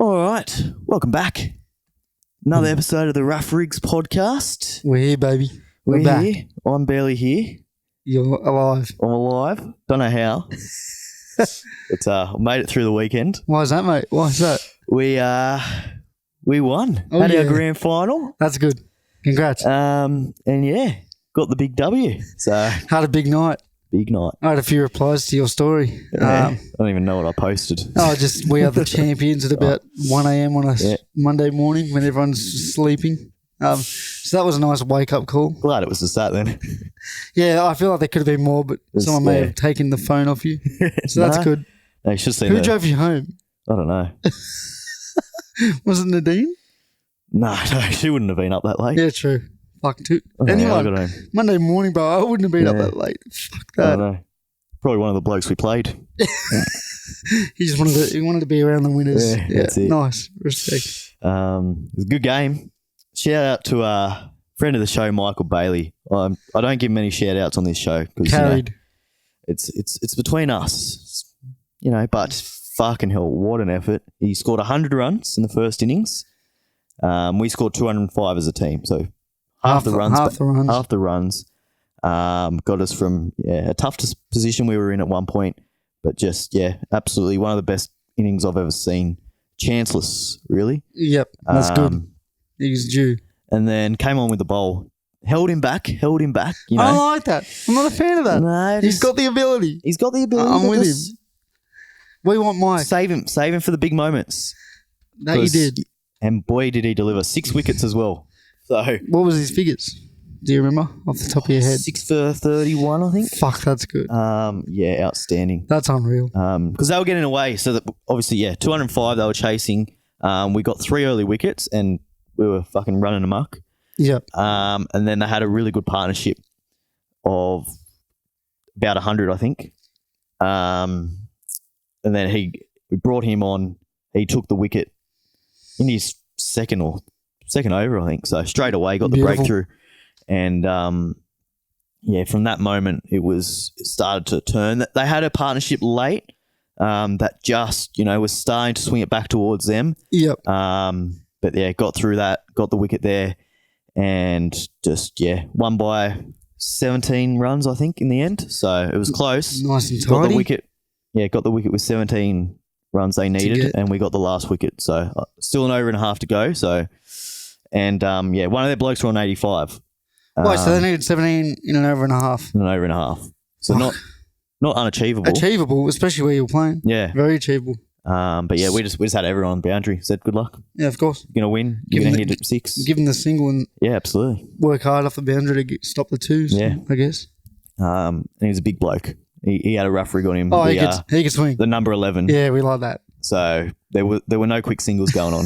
All right, welcome back. Another episode of the Rough Rigs podcast. We're here, baby. We're back. here. I'm barely here. You're alive. I'm alive. Don't know how. But I made it through the weekend. Why is that, mate? Why is that? We won. Oh, Had yeah. our grand final. That's good. Congrats. And yeah, got the big W. So Had a big night. big night. I had a few replies to your story. Yeah, I don't even know what I posted. Just we are the champions at about 1 a.m. on a Monday morning when everyone's sleeping. So that was a nice wake-up call. Glad it was just that then. Yeah, I feel like there could have been more, but someone may have taken the phone off you. So that's good. No, you should have seen Who drove you home? I don't know. Was it Nadine? No, she wouldn't have been up that late. Yeah, true. Fuck, too. I don't know how I Anyone. got home. Monday morning, bro. I wouldn't have been up that late. Fuck I that. don't know. Probably one of the blokes we played. He just wanted to be around the winners. Yeah, that's it. Nice. Respect. It was a good game. Shout out to a friend of the show, Michael Bailey. I don't give many shout outs on this show because Carried. it's between us, but fucking hell, what an effort. He scored 100 runs in the first innings. We scored 205 as a team, so half the runs got us from a tough position we were in at one point, but just absolutely one of the best innings I've ever seen. Chanceless, really. Yep, that's good. He's due. And then came on with the bowl, held him back. I don't like that. I'm not a fan of that. No, he's got the ability. He's got the ability. I'm with him. We want Mike. Save him for the big moments. That you did. And boy, did he deliver 6 wickets as well. So what was his figures? Do you remember off the top of your head? 6 for 31, I think. Fuck, that's good. Outstanding. That's unreal. Because they were getting away. So that obviously, 205 they were chasing. We got 3 early wickets and we were fucking running amok. Yep. And then they had a really good partnership of about 100, I think. And then we brought him on. He took the wicket in his second over, I think. So straight away got the breakthrough. And from that moment it started to turn. They had a partnership late that just was starting to swing it back towards them. Yep. But got through that, got the wicket there, and just won by 17 runs, I think, in the end. So it was close. Nice and tidy. Got the wicket. Yeah, got the wicket with 17 runs they needed, and we got the last wicket. So still an over and a half to go. So, and one of their blokes were on 85. Right, so they needed 17 in an over and a half. So not unachievable. Achievable, especially where you're playing. Yeah, very achievable. But we just had everyone on boundary. Said good luck. Yeah, of course. You're gonna win. You're gonna hit it 6. Give them the single and absolutely work hard off the boundary to stop the twos. Yeah, I guess. And he was a big bloke. He had a rough rig on him. Oh, he could swing. The number 11. Yeah, we like that. So there were no quick singles going on.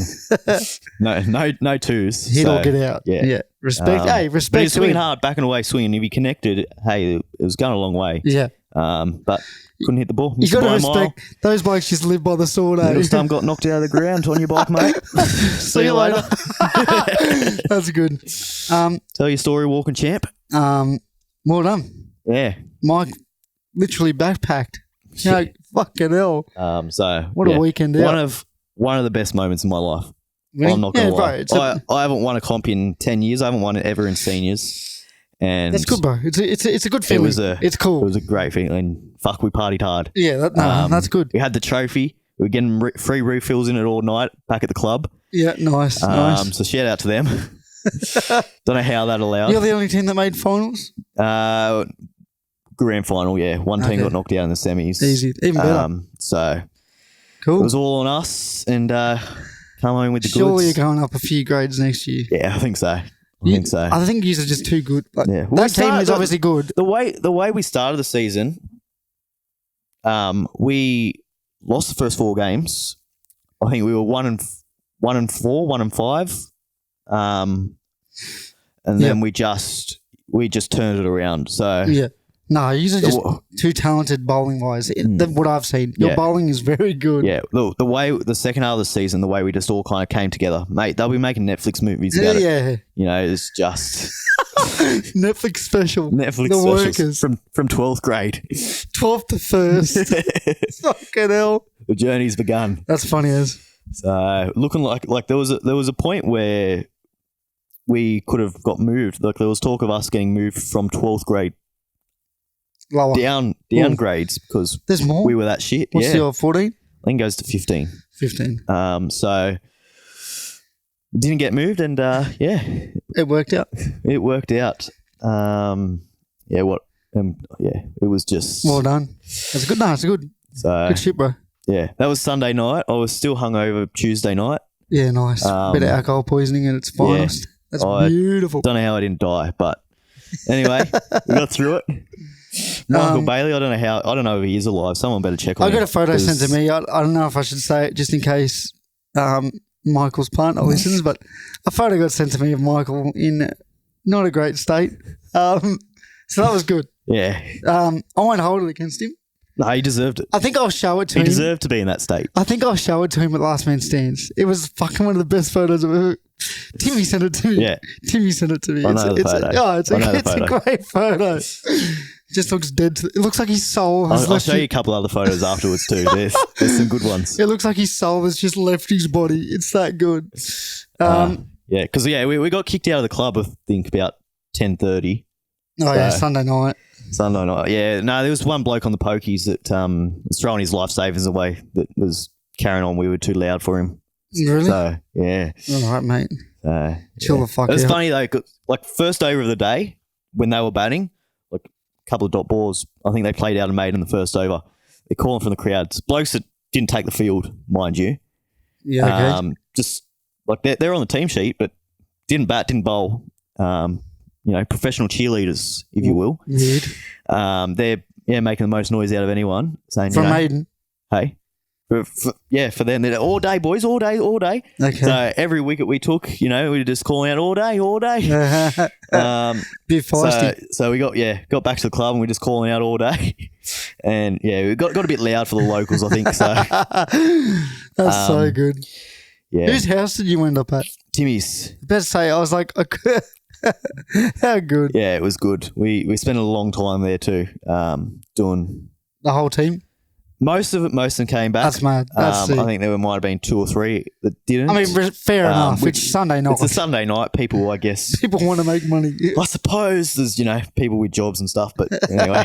no twos. He'd all get out. Yeah. Respect. Respect. But he was swinging hard, backing away, swinging. If he connected, it was going a long way. Yeah. But couldn't hit the ball. You got to respect those bikes. Just live by the sword. Next time got knocked out of the ground on your bike, mate. See you later. That's good. Tell your story, walking champ. Well done. Yeah. Mike literally backpacked. Fucking hell. So what a weekend out. One of the best moments in my life. Really? I'm not gonna lie. I haven't won a comp in 10 years. I haven't won it ever in seniors. And that's good, bro. It's a good feeling. It's cool. It was a great feeling. Fuck, we partied hard. Yeah, that's good. We had the trophy. We were getting free refills in it all night back at the club. Yeah, nice. So shout out to them. Don't know how that allowed. You're the only team that made finals? Grand final, yeah. One team got knocked out in the semis. Easy, even better. So cool. It was all on us, and come home with the goods. Surely you're going up a few grades next year. Yeah, I think so. I think you are just too good. Like, yeah. That team is obviously good. The way we started the season, we lost the first 4 games. I think we were 1-4, 1-5, and then we just turned it around. So yeah. No, you're just too talented bowling wise. What I've seen, your bowling is very good. Yeah, look, the second half of the season, the way we just all kind of came together, mate. They'll be making Netflix movies about it. It's just Netflix special. Netflix the specials workers from 12th grade, 12th to 1st. Fucking hell, the journey's begun. That's funny as. So looking like there was a point where we could have got moved. Like there was talk of us getting moved from 12th grade Lower. down grades because There's more? we were that shit. What's the old 14? I think it goes to 15. 15. So didn't get moved, and It worked out. it worked out. It was just Well done. That's good. No, it's a good shit, bro. Yeah, that was Sunday night. I was still hungover Tuesday night. Yeah, nice. Bit of alcohol poisoning at its finest. That's beautiful. Don't know how I didn't die, but anyway, we got through it. Michael Bailey, I don't know if he is alive. Someone better check on him. I got a photo sent to me. I don't know if I should say it just in case Michael's partner listens, but a photo got sent to me of Michael in not a great state. So that was good. Yeah. I won't hold it against him. No, he deserved it. I think I'll show it to him. He deserved to be in that state. I think I'll show it to him at Last Man Stands. It was fucking one of the best photos I've ever. Timmy sent it to me. Yeah. Timmy sent it to me. I know the photo. It's a great photo. Just looks dead. It looks like his soul has I'll show you a couple other photos afterwards too. There's some good ones. It looks like his soul has just left his body. It's that good. Because we got kicked out of the club, I think, about 10:30. Oh, yeah, Sunday night. Yeah. No, there was one bloke on the pokies that was throwing his life savers away that was carrying on. We were too loud for him. Really? So, yeah. All right, mate. Chill the fuck out. It was funny, though. Like, first over of the day, when they were batting, like a couple of dot balls, I think they played out and made in the first over. They're calling from the crowds. Blokes that didn't take the field, mind you. Yeah, okay. Just, like, they're on the team sheet, but didn't bat, didn't bowl. Professional cheerleaders, if you will. Weird. They're making the most noise out of anyone. Saying, From Maiden. Hey. For them, they're all day, boys, all day. Okay. So every wicket we took, we were just calling out all day. Bit feisty. So we got back to the club and we're just calling out all day. And we got a bit loud for the locals, I think. So that's so good. Yeah. Whose house did you end up at? Timmy's. Best say, I was like, how good. Yeah, it was good. We spent a long time there too, doing the whole team. Most of them came back. That's mad. That's I think there might have been 2 or 3 that didn't. I mean, fair enough. It's Sunday night. It's a Sunday night. People, I guess. People want to make money. I suppose there's, people with jobs and stuff. But anyway,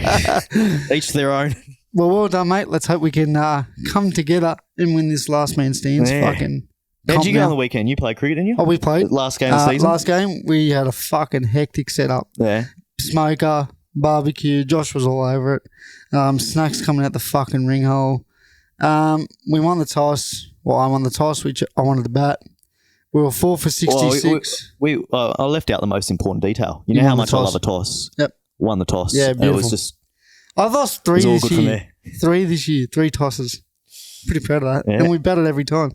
each their own. Well done, mate. Let's hope we can come together and win this Last Man Stands. Yeah. Fucking. How'd you go on the weekend? You played cricket, didn't you? Oh, we played. Last game of the season? Last game, we had a fucking hectic setup. Yeah. Smoker, barbecue. Josh was all over it. Snacks coming out the fucking ring hole. We won the toss. Well, I won the toss, which I wanted to bat. We were 4 for 66. I left out the most important detail. You know how much I love a toss. Yep. Won the toss. Yeah, beautiful. It was just... I've lost 3 all this good year. from there. 3 this year. 3 tosses. Pretty proud of that. Yeah. And we batted every time.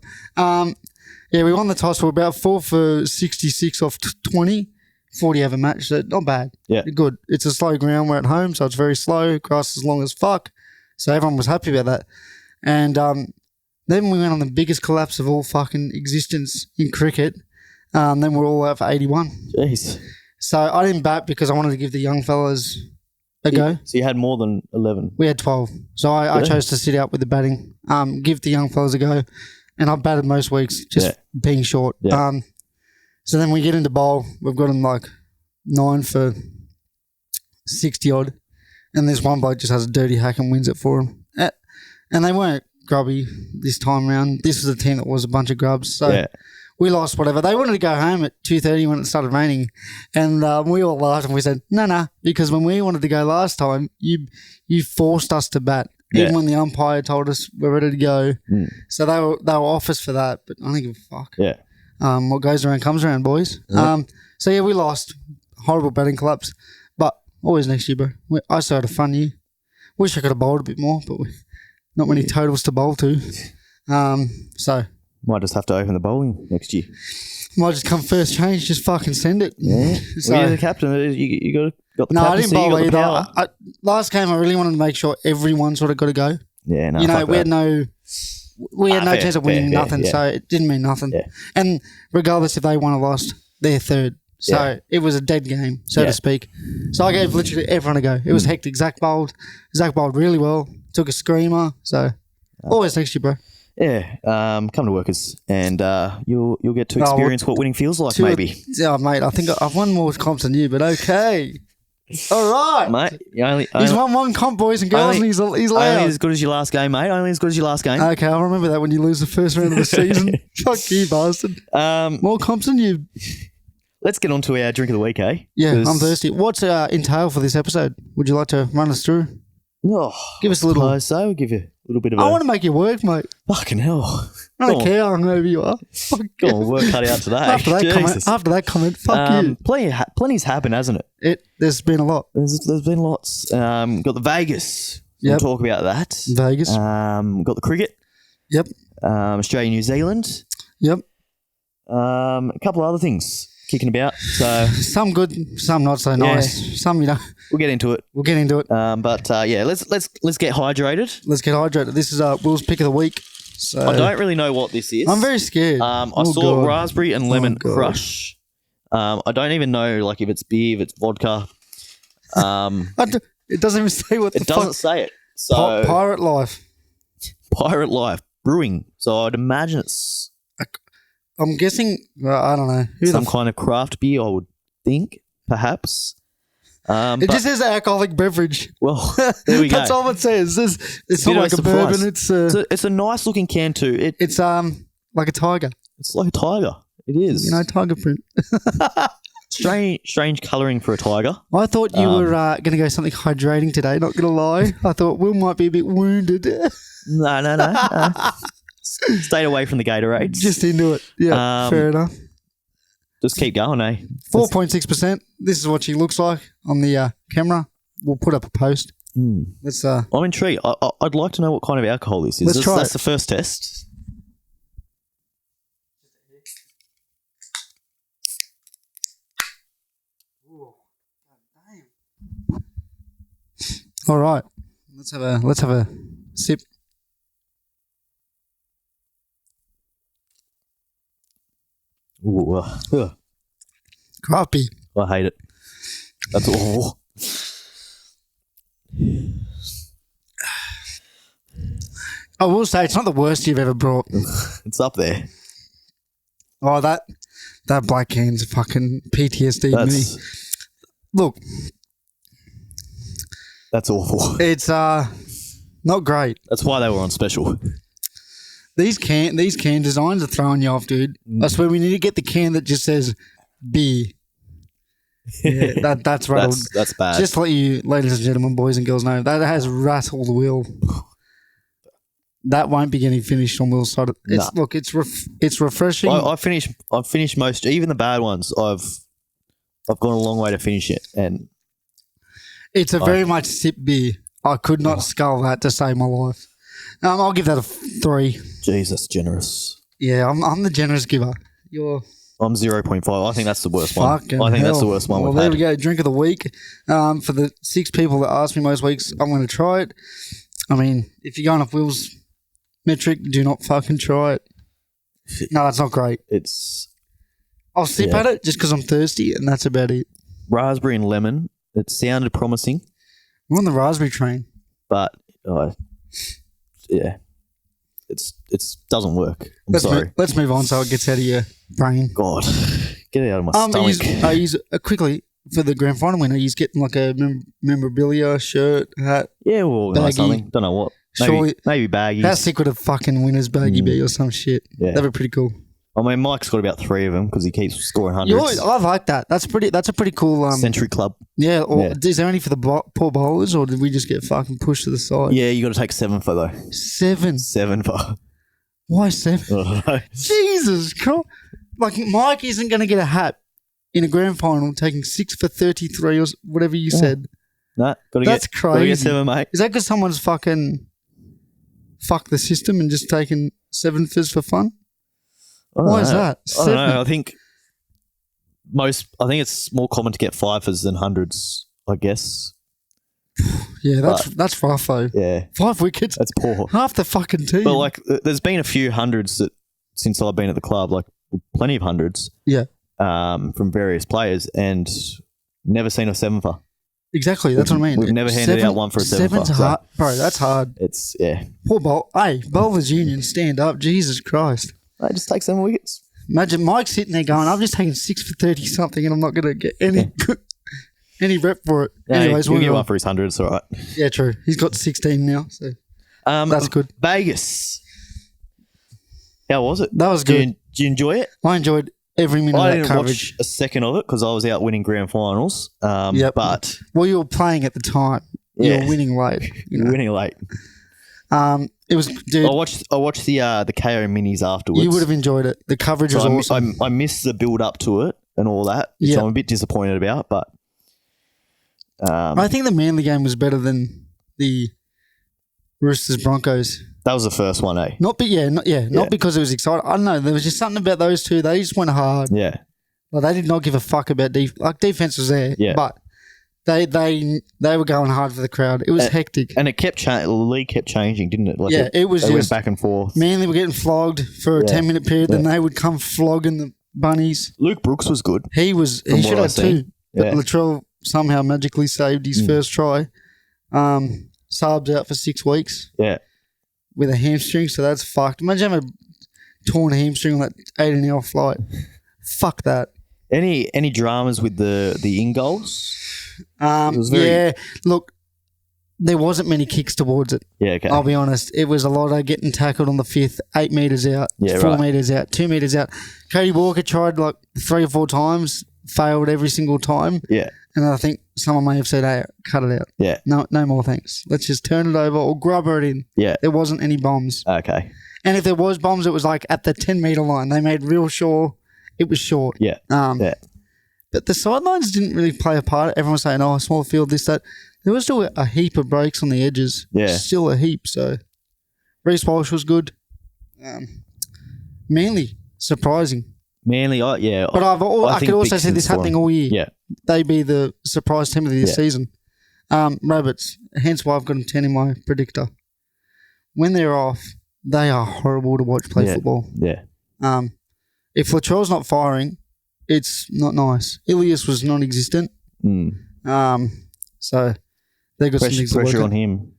We won the toss. We're about 4 for 66 off 20. 40 over match. So not bad. Yeah. Good. It's a slow ground. We're at home, so it's very slow. Grass is long as fuck. So everyone was happy about that. And then we went on the biggest collapse of all fucking existence in cricket. Then we're all out for 81. Jeez. So I didn't bat because I wanted to give the young fellas a go. So you had more than 11? We had 12. So I chose to sit out with the batting, give the young fellas a go. And I batted most weeks, just being short. Yeah. So then we get into bowl. We've got them like 9 for 60 odd. And this one bloke just has a dirty hack and wins it for him. And they weren't grubby this time around. This was a team that was a bunch of grubs. So we lost whatever. They wanted to go home at 2:30 when it started raining. And we all laughed and we said, no, because when we wanted to go last time, you forced us to bat. Even when the umpire told us we're ready to go. Mm. So they were off us for that, but I don't give a fuck. Yeah. What goes around comes around, boys. Yeah. We lost. Horrible batting collapse. But always next year, bro. I still had a fun year. Wish I could have bowled a bit more, but not many totals to bowl to. Might just have to open the bowling next year. Might just come first change, just fucking send it. Yeah. So, you're the captain. You got the captaincy. No, I didn't bowl either. Last game, I really wanted to make sure everyone sort of got to go. Yeah, no. We had no chance of winning nothing, so it didn't mean nothing. Yeah. And regardless if they won or lost, they're third. So it was a dead game, so to speak. So I gave literally everyone a go. It was hectic. Zach bowled really well. Took a screamer. So always next year, bro. Yeah, come to Workers, and you'll get to experience what winning feels like. Maybe. Yeah, mate. I think I've won more comps than you, but okay. All right, mate. He's won one comp, boys and girls, and he's loud. Only as good as your last game, mate. Only as good as your last game. Okay, I'll remember that when you lose the first round of the season. Fuck you, bastard. More comps than you. Let's get on to our drink of the week, eh? Yeah, I'm thirsty. What's entail for this episode? Would you like to run us through? Oh, give us a little. So we'll give you a little bit of. I want to make you work, mate. Fucking hell! I don't care how hungover you are. Go on, work cut out today. After that comment, fuck you. Plenty's happened, hasn't it? There's been a lot. There's been lots. Got the Vegas. Yep. We'll talk about that. Vegas. Got the cricket. Yep. Australia, New Zealand. Yep. A couple of other things kicking about. So some good, some not so nice. Some we'll get into it. But let's get hydrated. Let's get hydrated. This is Will's pick of the week. So I don't really know what this is. I'm very scared. I saw raspberry and lemon crush. I don't even know if it's beer, if it's vodka. It doesn't even say what the fuck. It doesn't say it. So Pirate Life. Pirate Life Brewing. So I'd imagine it's. I'm guessing. I don't know. Some kind of craft beer, I would think, perhaps. It just says alcoholic beverage. Well, there we go. That's all it says. It's not like a bourbon. It's a nice looking can too. It's like a tiger. It's like a tiger. It is. Tiger print. Strange colouring for a tiger. I thought you were going to go something hydrating today. Not going to lie. I thought Will might be a bit wounded. No. Stayed away from the Gatorade. Just into it. Yeah, fair enough. Just keep going, eh? 4.6%. This is what she looks like on the camera. We'll put up a post. Let's. I'm intrigued. I'd like to know what kind of alcohol this is. Let's try That's it. the first test. All right. Let's have a sip. Ooh, Crappy. I hate it. That's all. I will say it's not the worst you've ever brought. It's up there. Oh, that black can's fucking PTSD to me. Look. That's awful. It's not great. That's why they were on special. These can designs are throwing you off, dude. I swear we need to get the can that just says beer. Yeah, that's rattled. That's bad. Just to let you, ladies and gentlemen, boys and girls, know that has rattled Will. That won't be getting finished on Will's side. Look, it's refreshing. I've finished most, even the bad ones. I've gone a long way to finish it, and it's a very much sip beer. I could not scull that to save my life. I'll give that a 3. Jesus, generous. Yeah, I'm the generous giver. I'm 0.5. I think that's the worst one. That's the worst one we've had. There we go. Drink of the week. For the 6 people that ask me most weeks, I'm going to try it. I mean, if you're going off Will's metric, do not fucking try it. No, it's not great. I'll sip at it just because I'm thirsty, and that's about it. Raspberry and lemon. It sounded promising. We're on the raspberry train. But, it doesn't work. I'm sorry. Let's move on so it gets out of your brain. God, get it out of my stomach. Quickly, for the grand final winner, he's getting like a memorabilia, shirt, hat. Yeah, well, nice something. Don't know what. Maybe baggies. How sick would a fucking winner's baggie be or some shit? Yeah. That'd be pretty cool. I mean, Mike's got about 3 of them because he keeps scoring hundreds. I like that. That's a pretty cool. Century Club. Yeah. Is there any for the poor bowlers, or did we just get fucking pushed to the side? Yeah, you got to take 7 for though. 7. 7 for. Why 7? Jesus Christ! Like Mike isn't going to get a hat in a grand final, taking 6 for 33 or whatever you said. Nah, that's crazy. Gotta get 7, mate. Is that because someone's fucking fucked the system and just taken 7 fizz for fun? Why is that? I don't know. I think it's more common to get 5s than hundreds, I guess. Yeah, that's rough though. Yeah. 5 wickets. That's poor. Half the fucking team. But there's been a few hundreds that since I've been at the club, plenty of hundreds. Yeah. From various players, and never seen a 7 for. Exactly. That's what I mean. We've never handed out one for a 7 Seven's for. hard. Bro, that's hard. It's, yeah. Poor Bowl. Hey, Bowlers Union, stand up. Jesus Christ. Mate, just take 7 wickets. Imagine Mike sitting there going, I've just taken 6 for 30 something and I'm not going to get any rep for it. Yeah, Anyways, he'll get one for his 100. It's all right. Yeah, true. He's got 16 now, so that's good. Vegas. How was it? That was good. Did you enjoy it? I enjoyed every minute I of that didn't coverage. watch a second of it because I was out winning grand finals. But Well, you were playing at the time. You Yeah. were winning late. You know? winning late. It was, dude, I watched the KO minis afterwards. you would have enjoyed it. The coverage was So awesome. I missed the build up to it and all that, which Yeah. I'm a bit disappointed about. But I think the Manly game was better than the Roosters Broncos. that was the first one, eh? Not because it was exciting. I don't know. There was just something about those two. They just went hard. Yeah, Like they did not give a fuck about defense was there. Yeah. But they were going hard for the crowd. It was hectic. and it kept the league kept changing, didn't it? Like Yeah, it was they went just- back and forth. Manly were getting flogged for a 10-minute period. Then they would come flogging the bunnies. Luke Brooks was good. He From should what have I've seen. two. But Yeah. Latrell somehow magically saved his first try. Saab's out for 6 weeks Yeah, with a hamstring, so that's fucked. Imagine having a torn hamstring on that 18-hour flight. Fuck that. any dramas with the in goals? was very- Yeah, look, there wasn't many kicks towards it. Yeah, okay. I'll be honest. It was a lot of getting tackled on the 5th, 8 metres out, Yeah, 4 right. metres out, 2 metres out. Cody Walker tried like 3 or 4 times, failed every single time. Yeah, And I think someone may have said, hey, cut it out. yeah, No more thanks. Let's just turn it over or grubber it in. yeah. There wasn't any bombs. Okay. And if there was bombs, it was like at the 10-metre line. They made real sure it was short. Yeah, yeah. But the sidelines didn't really play a part. Everyone was saying, oh, small field, this, that. There was still a heap of breaks on the edges. Yeah. Still a heap. So Reece Walsh was good. Manly, surprising. Manly, But I I think could also big see this things for happening him. all year. Yeah, They be the surprise team of the Yeah. season. Rabbits, hence why I've got them 10 in my predictor. When they're off, they are horrible to watch play Yeah. football. yeah. If Latrell's not firing, it's not nice. Ilias was non-existent. So they got some things to work Pressure on on. him.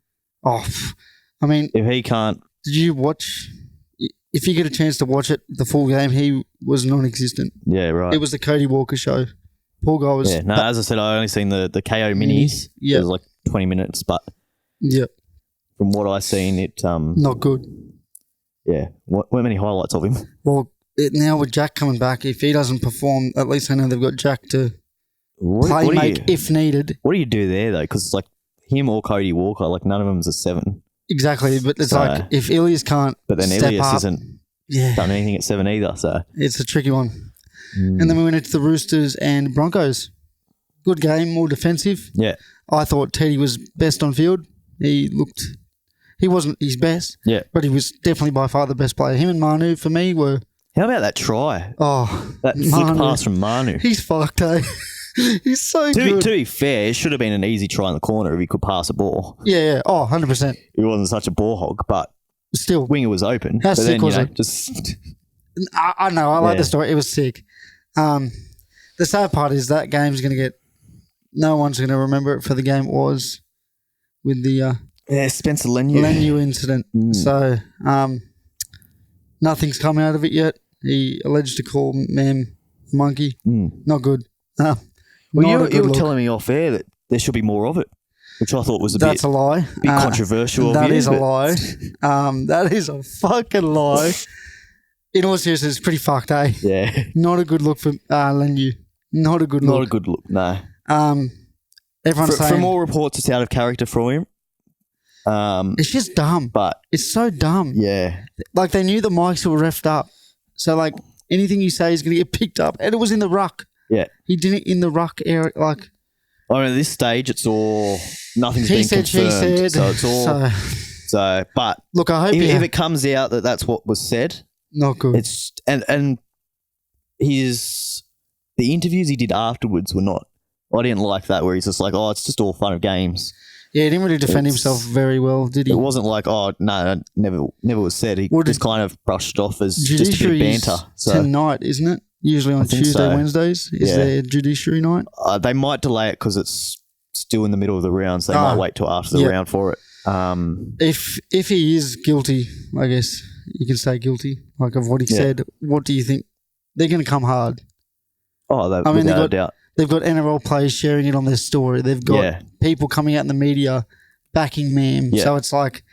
Oh, I mean, If he can't, did you watch? If you get a chance to watch it, the full game, he was non-existent. yeah, right. It was the Cody Walker show. Poor guy was. Yeah, no, as I said, I only seen the KO minis. Yeah. It was like 20 minutes, but Yeah, from what I seen, it not good. yeah, weren't many highlights of him. Well, now with Jack coming back, if he doesn't perform, at least I know they've got Jack to play make if needed. What do you do there though? Because like him or Cody Walker, like none of them's a 7. Exactly, but it's So- like if Ilias can't, But then step Ilias up, isn't yeah, done anything at 7 either. So it's a tricky one. And then we went into the Roosters and Broncos. Good game, more defensive. yeah, I thought Teddy was best on field. He wasn't his best, yeah. but he was definitely by far the best player. Him and Manu, for me, were, How about that try? That flick Manu. pass from Manu. He's fucked, eh? He's so To good. be fair, it should have been an easy try in the corner if he could pass a ball. Yeah. Oh, 100%. He wasn't such a ball hog, but Still, winger was open. How but sick then, was you know, it? just I know. I like Yeah. the story. It was sick. The sad part is that game's going to get... No one's going to remember it for the game it was with the yeah, Spencer Leniu. Leniu incident. So, nothing's come out of it yet. He alleged to call Mam a monkey. Not good. Well, Not you a were good look. telling me off air that there should be more of it, which I thought was a That's bit a lie. controversial. That of you, is a but- lie. That is a fucking lie. In all seriousness, it's pretty fucked, eh? Yeah, Not a good look for Leniu. Not a good look. not a good look. No. Everyone's saying For more reports, it's out of character for him. it's just dumb. But It's so dumb. yeah, Like they knew the mics were reffed up, so like anything you say is going to get picked up, and it was in the ruck. yeah. He did it in the ruck area. Like I mean, at this stage, it's all nothing's he been said, she confirmed. said. So it's all so. But look, I hope if it comes out that that's what was said, not good. it's and the interviews he did afterwards were not. I didn't like that where he's just like, oh, it's just all fun of games. Yeah, he didn't really defend himself very well, did he? It wasn't like, oh no, never was said. He Well, just kind of brushed it off as just a bit of Judiciary's banter. So tonight, isn't it? Usually on think Tuesday, so. Wednesdays is Yeah. their judiciary night. they might delay it because it's still in the middle of the round, so they might wait till after the round for it. If he is guilty, I guess you can say guilty, like of what he said. What do you think? They're going to come hard. Oh, without a doubt. They've got NRL players sharing it on their story. They've got people coming out in the media backing them. Yeah. So it's like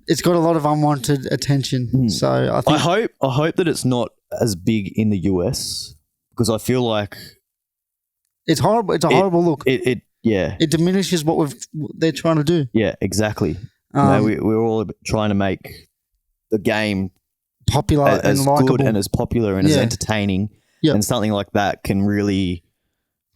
it's got a lot of unwanted attention. So I hope that it's not as big in the US because I feel like it's horrible. It's a horrible look. It diminishes what they're trying to do. Yeah, exactly. We're all trying to make the game popular as and likable good and as popular and as entertaining. And something like that can really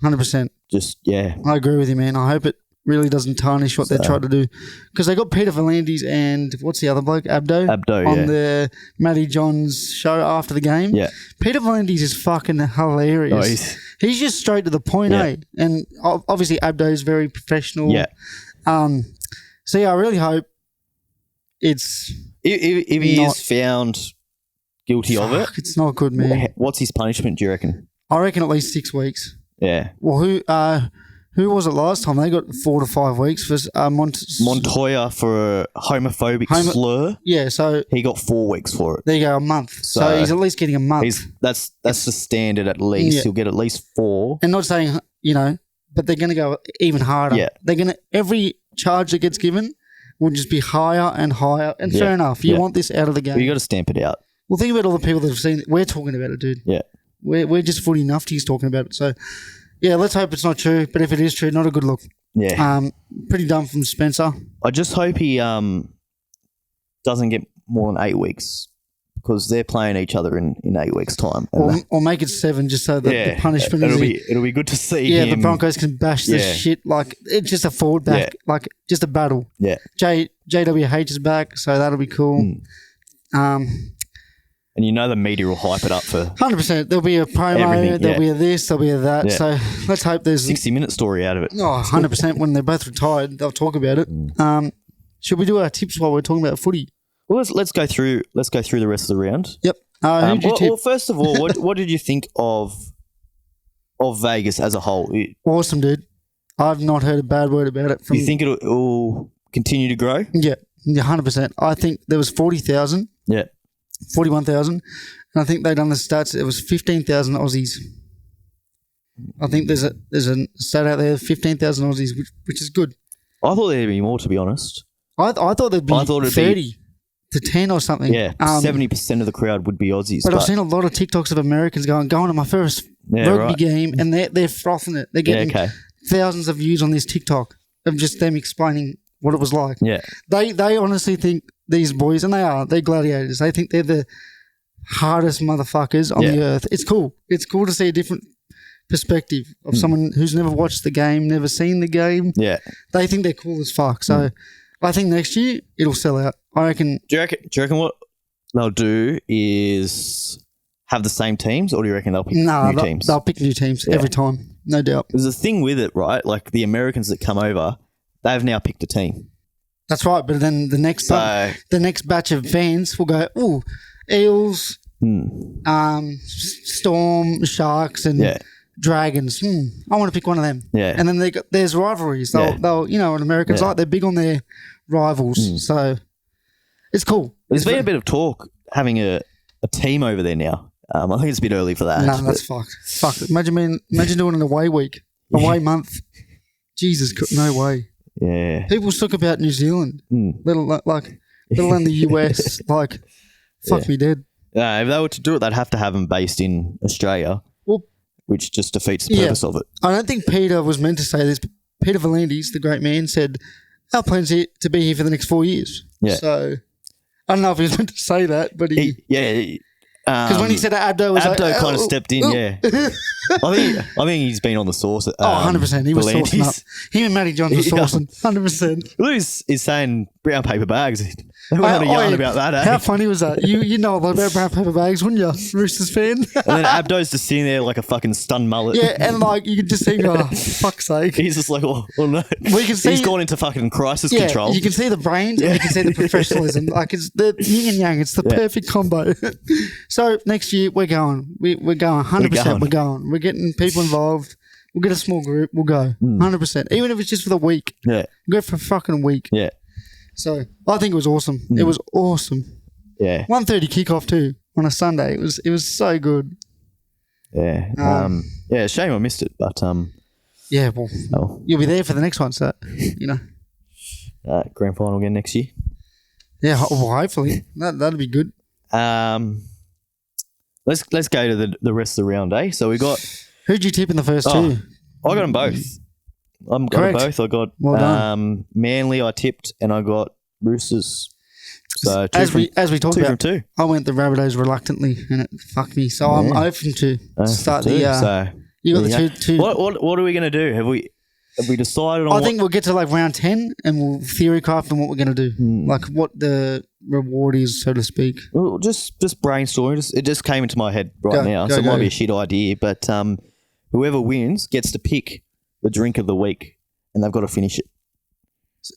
100%. Just, I agree with you, man. I hope it really doesn't tarnish what they're trying to do. Because they got Peter V'landys and what's the other bloke? Abdo on the Matty Johns show after the game. Yeah. Peter V'landys is fucking hilarious. He's just straight to the point, And obviously Abdo is very professional. Yeah. So, I really hope it's... If he is found guilty of it... It's not good, man. What's his punishment, do you reckon? I reckon at least 6 weeks. Yeah. Well, who was it last time? They got 4 to 5 weeks for Montoya for a homophobic slur. Yeah, so he got 4 weeks for it. There you go, a month. So he's at least getting a month. That's the standard at least. Yeah. He'll get at least 4. And not saying but they're going to go even harder. Yeah. They're going to every charge that gets given will just be higher and higher. And fair enough, you want this out of the game. Well, you got to stamp it out. Well, think about all the people that have seen it. We're talking about it, dude. Yeah. We're just footy nufties talking about it. So, let's hope it's not true. But if it is true, not a good look. Yeah. Pretty dumb from Spencer. I just hope he doesn't get more than 8 weeks because they're playing each other in 8 weeks' time. Or make it 7 just so that the punishment it'll be good to see him. The Broncos can bash this shit. Like, it's just a forward back. Like, just a battle. Yeah. JWH is back, so that'll be cool. And the media will hype it up for 100%. There'll be a promo, there'll be a this, there'll be a that. Yeah. So let's hope there's 60-minute story out of it. Oh, 100%. When they're both retired, they'll talk about it. Should we do our tips while we're talking about footy? Well, let's go through the rest of the round. Yep. Who'd you tip? Well, first of all, what did you think of Vegas as a whole? Awesome, dude. I've not heard a bad word about it. You think it'll continue to grow? Yeah, 100%. I think there was 40,000. Yeah. 41,000. And I think they done the stats. It was 15,000 Aussies. I think there's a stat out there, 15,000 Aussies, which is good. I thought there'd be more, to be honest. I thought there'd be 30 to 10 or something. Yeah, 70% of the crowd would be Aussies. But I've seen a lot of TikToks of Americans going to my first rugby game, and they're frothing it. They're getting thousands of views on this TikTok of just them explaining what it was like. Yeah. They honestly think these boys, and they're gladiators. They think they're the hardest motherfuckers on the earth. It's cool. It's cool to see a different perspective of someone who's never watched the game, never seen the game. Yeah. They think they're cool as fuck. So I think next year it'll sell out. I reckon. Do you reckon what they'll do is have the same teams, or do you reckon they'll pick new teams? They'll pick new teams every time, no doubt. There's a thing with it, right? Like the Americans that come over, they've now picked a team. That's right, but then the next batch of fans will go, ooh, Eels, Storm, Sharks, and Dragons. I want to pick one of them. Yeah. And then there's rivalries. They'll what Americans like, they're big on their rivals. So it's cool. There's been a bit of talk having a team over there now. I think it's a bit early for that. No, that's fucked. Fuck. Imagine doing an away week, away month. Jesus, no way. Yeah. People talk about New Zealand, let alone the US. Like, fuck me dead. If they were to do it, they'd have to have them based in Australia, which just defeats the purpose of it. I don't think Peter was meant to say this, but Peter V'landys, the great man, said, our plan's to be here for the next 4 years. Yeah. So, I don't know if he was meant to say that, but he... Because when he said Abdo was Abdo kind of stepped in, I think he's been on the sauce. 100%. He was saucing up. Him and Matty Johns were saucing, 100%. Lewis is saying brown paper bags. They went on a yarn about that, eh? How funny was that? You know a lot about brown paper bags, wouldn't you, Roosters fan? And then Abdo's just sitting there like a fucking stunned mullet. Yeah, and you can just see, fuck's sake. He's just like, oh no. He's gone into fucking crisis control. You can see the brains and you can see the professionalism. Like, it's the yin and yang. It's the perfect combo. So next year we're going. We're going 100%. We're going. We're getting people involved. We'll get a small group. We'll go 100%. Even if it's just for the week. Yeah. We'll go for a fucking week. Yeah. So I think it was awesome. It was awesome. Yeah. 1:30 kickoff too on a Sunday. It was so good. Yeah. Yeah. Shame I missed it, but yeah. Well, you'll be there for the next one, so grand final again next year. Yeah. Well, hopefully that'll be good. Let's go to the rest of the round, eh? So we got. Who'd you tip in the first two? I got them both. I got them both. I got Manly. I tipped, and I got Roosters. So as we talked about, 2 from 2. I went the Rabbitohs reluctantly, and it fucked me. So I'm 0 from 2 to start the. So you got the two. What are we going to do? Have we decided on? I think we'll get to like round 10, and we'll theory craft on what we're going to do, like what the reward is, so to speak. Well, just brainstorming. It just came into my head now, so it might be a shit idea. But whoever wins gets to pick the drink of the week, and they've got to finish it.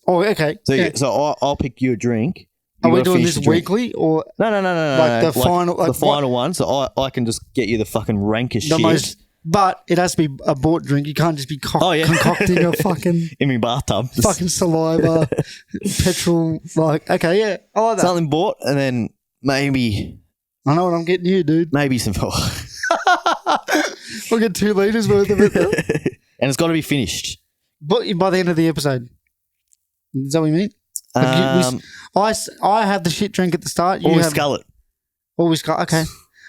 Oh, okay. So I'll pick you a drink. Are we doing this weekly or no? Like the final, the final one. So I can just get you the fucking rankest shit. But it has to be a bought drink. You can't just be concocting a fucking in my bathtub, fucking saliva, petrol. Like, okay, yeah, I like that. Something bought, and then maybe I know what I'm getting you, dude. Maybe some. We'll get 2 litres worth of it, though. And it's got to be finished. But by the end of the episode. Is that what you mean? Like I have the shit drink at the start. Or we scull it. Or we scull. Okay.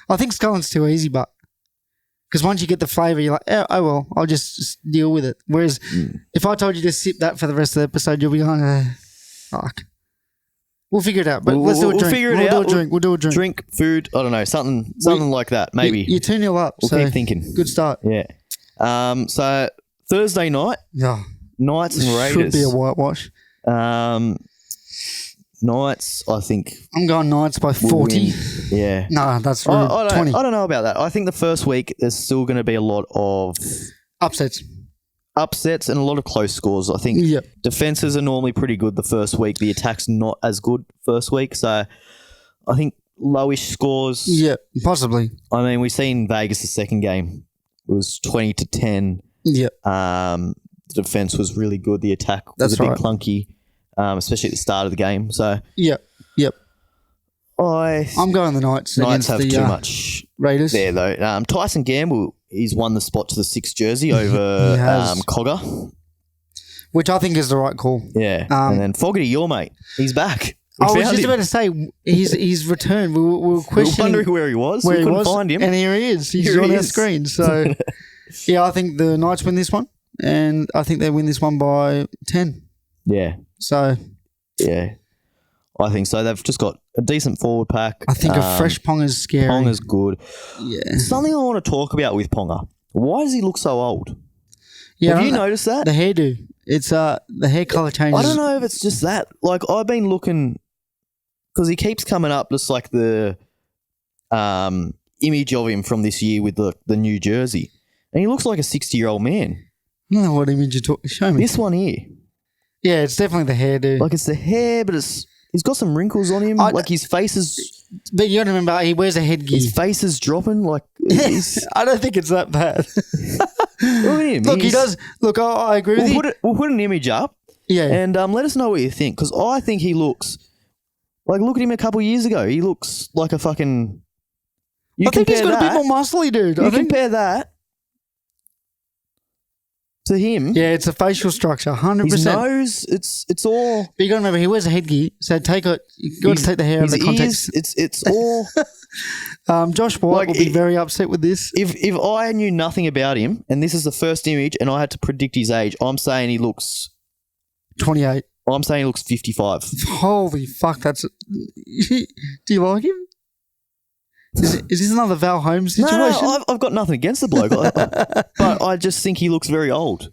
I think sculling's too easy, but because once you get the flavour, you're like, oh well, I'll just deal with it. Whereas if I told you to sip that for the rest of the episode, you'll be like, fuck. We'll figure it out. But let's do a drink. We'll figure it out. We'll do a drink. Drink, food, I don't know, something like that, maybe. You're 2-0 up. We'll keep thinking. Good start. Yeah. So Thursday night, Knights and Raiders. Should be a whitewash. Knights, I think. I'm going Knights by 40. Yeah. No, that's rude. 20. I don't know about that. I think the first week there's still going to be a lot of upsets and a lot of close scores. I think defenses are normally pretty good the first week. The attack's not as good first week. So I think lowish scores. Yeah, possibly. I mean, we've seen Vegas the second game. It was 20-10. Yeah. The defense was really good. The attack was a bit clunky. Especially at the start of the game. So yep. I'm going the Knights. Knights have too much Raiders there though. Tyson Gamble, he's won the spot to the 6th jersey over Cogger, which I think is the right call. Yeah, and then Fogarty, your mate, he's back. I was just about to say he's returned. We were questioning wondering where he was. We couldn't find him, and here he is. He's on our screen. So yeah, I think the Knights win this one, and I think they win this one by 10. Yeah. So, yeah, I think so. They've just got a decent forward pack. I think a fresh Ponga's scary. Ponga's good. Yeah. Something I want to talk about with Ponga. Why does he look so old? Yeah, have you noticed that? The hairdo. It's the hair colour changes. I don't know if it's just that. Like I've been looking because he keeps coming up just like the image of him from this year with the new jersey, and he looks like a 60-year-old man. I don't know what image you're talking. Show me this one here. Yeah, it's definitely the hairdo. Like it's the hair, but he's got some wrinkles on him. Like his face is. But you got to remember, he wears a headgear. His face is dropping. Like I don't think it's that bad. Look at him. Look, he does. Look, I agree with you. We'll put an image up. Yeah, and let us know what you think because I think he looks like. Look at him a couple of years ago. He looks like a fucking. I think he's got a bit more muscly, dude. You compare that to him. Yeah, it's a facial structure, 100%. His nose, it's all. But you got to remember, he wears a headgear, so you got to take the hair out of the context. It's all. Josh White will be very upset with this. If I knew nothing about him, and this is the first image, and I had to predict his age, I'm saying he looks 28. I'm saying he looks 55. Holy fuck, that's. Do you like him? Is this another Val Holmes situation? No, I've got nothing against the bloke, but I just think he looks very old.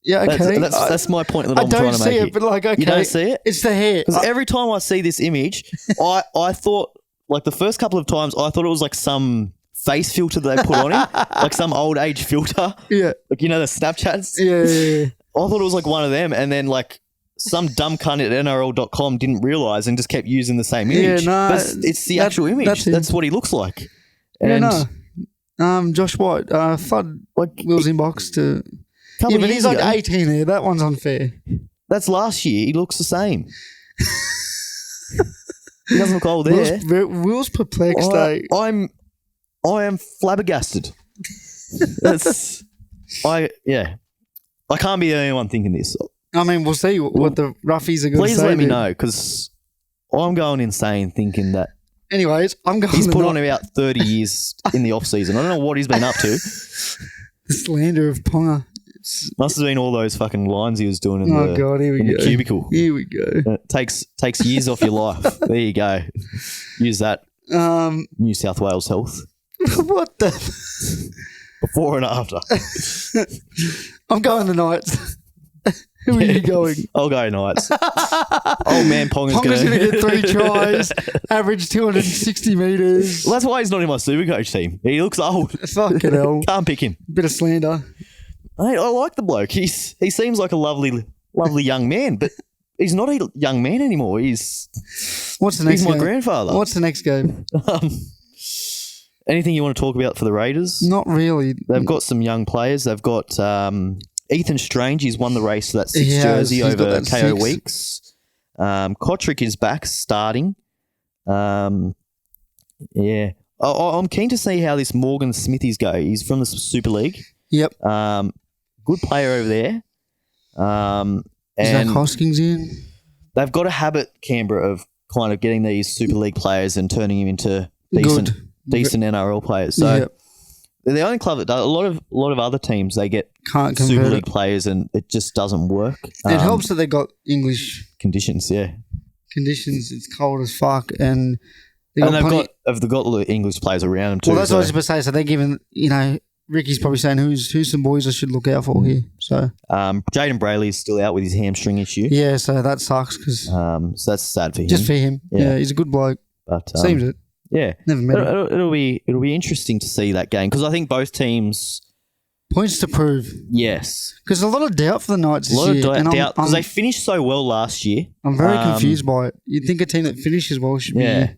Yeah, okay. That's my point that I'm trying to make. I don't see it, but like, okay. You don't see it? It's the hair. Because every time I see this image, I thought, like the first couple of times, I thought it was like some face filter that they put on him, like some old age filter. Yeah. Like, you know, the Snapchats? Yeah. I thought it was like one of them, and then like some dumb cunt at NRL.com didn't realise and just kept using the same image. Yeah, no. But it's the actual image. That's what he looks like. And yeah, no. Josh White. Fudd Like, Will's inbox to. couple Yeah, of but years he's like ago. 18 there. That one's unfair. That's last year. He looks the same. He doesn't look old there. Will's perplexed. Eh? I am flabbergasted. I can't be the only one thinking this. I mean, we'll see what the roughies are going to say. Please let me there. know, because I'm going insane thinking that Anyways, I'm going. he's to put not- on about 30 years in the off season. I don't know what he's been up to. the slander of Ponga. Must have been all those fucking lines he was doing in Oh God, here we in go. the cubicle. Here we go. It takes years off your life. There you go. Use that. New South Wales Health. What the? Before and after. I'm going the Knights. Who are you going? I'll go Knights. Old Man Ponga's Ponga's going going to get 3 tries, average 260 metres. Well, that's why he's not in my Supercoach team. He looks old. Fucking hell. Can't pick him. Bit of slander. I like the bloke. He seems like a lovely young man, but he's not a young man anymore. He's What's the next my game? grandfather. What's the next game? Anything you want to talk about for the Raiders? Not really. They've got some young players. They've got Ethan Strange. He's won the race for that 6 jersey he's got over that KO 6. Weeks. Kotrick is back starting. Yeah. I'm keen to see how this Morgan Smithies go. He's from the Super League. Yep. Good player over there. Is that And Hoskins in? they've got a habit, Canberra, of kind of getting these Super League players and turning them into decent NRL players. So Yep. they're the only club that does. A lot of other teams, they get Can't Super convert League it. players and it just doesn't work. It helps that they got English Conditions, yeah. conditions. It's cold as fuck, and they got And plenty. they've got the English players around them too. Well, that's what I was so, about to say. So they're giving, Ricky's probably saying who's some boys I should look out for here. So Jaden Brayley is still out with his hamstring issue. yeah, so that sucks because So that's sad for him. just for him, Yeah. yeah, he's a good bloke. But Seems it. yeah, Never met him. it'll be interesting to see that game because I think both teams. Points to prove Yes, because a lot of doubt for the Knights a this lot year. of and doubt because they I'm finished so well last year. very confused by it. You'd think a team that finishes well should Yeah,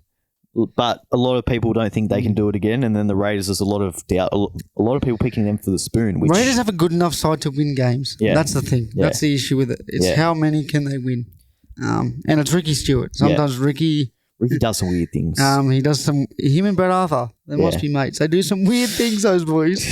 be. but a lot of people don't think they can do it again, and then the Raiders, there's a lot of doubt. A lot of people picking them for the spoon. Which, Raiders have a good enough side to win games. Yeah. That's the thing. Yeah. That's the issue with it. It's Yeah. how many can they win. And it's Ricky Stewart. Sometimes Ricky, Ricky does some weird things. he does some. Him and Brett Arthur, they must Yeah. be mates. They do some weird things. Those boys.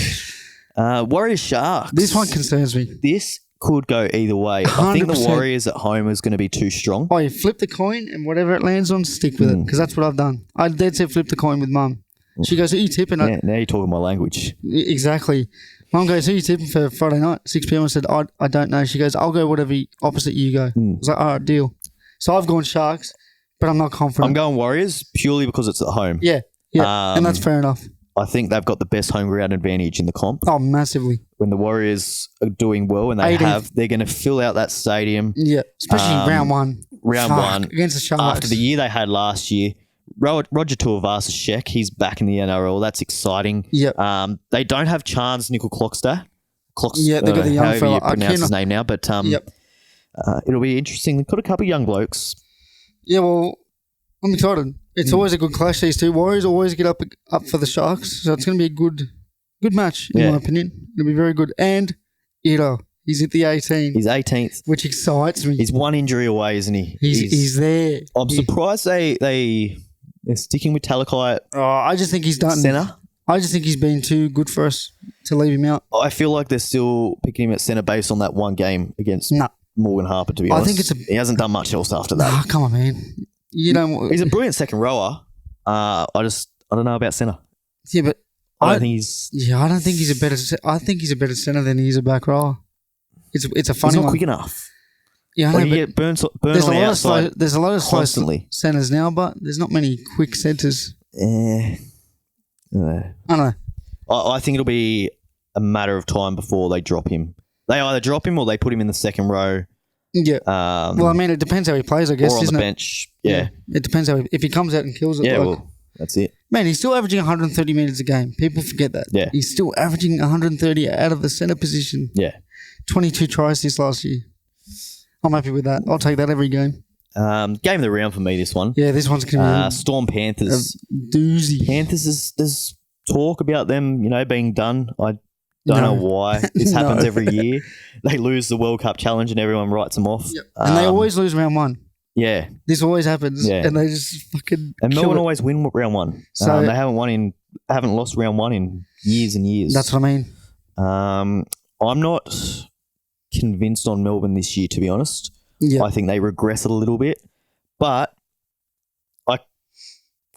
Warriors Sharks. This one concerns me. This could go either way. I think the 100%. Warriors at home is going to be too strong. Oh, you flip the coin and whatever it lands on, stick with it because that's what I've done. I dead set flip the coin with Mum. She goes, "Who you tipping?" Now you're talking my language. Exactly. Mum goes, "Who you tipping for Friday night, 6 p.m?" I said, "I don't know." She goes, "I'll go whatever opposite you go." I was like, "All right, deal." So I've gone Sharks, but I'm not confident. I'm going Warriors purely because it's at home. Yeah, and that's fair enough. I think they've got the best home ground advantage in the comp. Oh, massively. When the Warriors are doing well and they're going to fill out that stadium. Yeah, especially round one. Round Fuck, one. against the Sharks. After the year they had last year. Roger Tuivasa-Sheck, he's back in the NRL. That's exciting. Yep. They don't have Chance Nickel Clockster. Yeah, they've got the young however fella. you pronounce his name now. But Yep. it'll be interesting. They've got a couple of young blokes. Yeah, well, I'm excited. It's always a good clash, these two. Warriors always get up for the Sharks, so it's going to be a good match, in my opinion. It'll be very good. And Ito, he's at the 18, He's 18th. which excites me. He's one injury away, isn't he? He's there. I'm surprised they're sticking with Talakai at I just think he's done. centre. I just think he's been too good for us to leave him out. I feel like they're still picking him at centre based on that one game against Nah. Morgan Harper, to be I honest. think he hasn't done much else after that. Ah, come on, man. You don't. He's a brilliant second rower. I don't know about centre. Yeah, but I don't think he's I don't think he's a better. I think he's a better centre than he is a back rower. It's a funny not one. quick enough. Yeah, I Like know, you but get burned there's on a the lot outside. of slow. There's a lot of slow constantly. centres now, but there's not many quick centres. I I don't know. I think it'll be a matter of time before they drop him. They either drop him or they put him in the second row. Yeah. Well, I mean, it depends how he plays, I guess, or on isn't the it? bench. Yeah. It depends if he comes out and kills it. Yeah, like, well, that's it. man, he's still averaging 130 minutes a game. People forget that. Yeah. He's still averaging 130 out of the centre position. Yeah. 22 tries this last year. I'm happy with that. I'll take that every game. Game of the round for me, this one. Yeah, this one's going to Storm be Panthers. a doozy. Panthers, there's talk about them, being done. I don't know why. This happens every year. They lose the World Cup challenge and everyone writes them off. Yep. And they always lose round one. Yeah. This always happens. Yeah. And they just fucking And kill Melbourne it. always win round one. So- they haven't lost round one in years and years. That's what I mean. I'm not convinced on Melbourne this year, to be honest. Yeah. I think they regress it a little bit, but I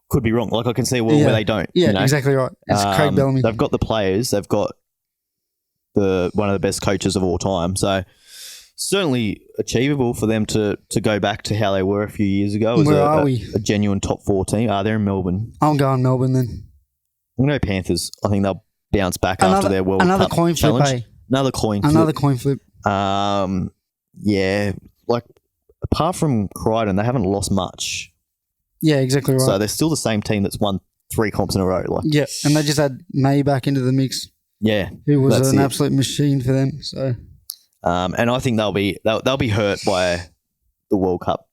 could be wrong. Like I can see where they don't. Yeah, exactly right. It's Craig Bellamy. They've got the players. They've got one of the best coaches of all time. So certainly achievable for them to go back to how they were a few years ago as Where are we? a genuine top 4 team. They're in Melbourne. I'm going Melbourne then. I'm going to go Panthers. I think they'll bounce back after their World another Cup coin flip, challenge. Another coin flip. Another coin flip. Yeah, like apart from Crichton, they haven't lost much. Yeah, exactly right. So they're still the same team that's won 3 comps in a row. Like, yeah, and they just had May back into the mix. Yeah, who was an absolute machine for them. So, and I think they'll be hurt by the World Cup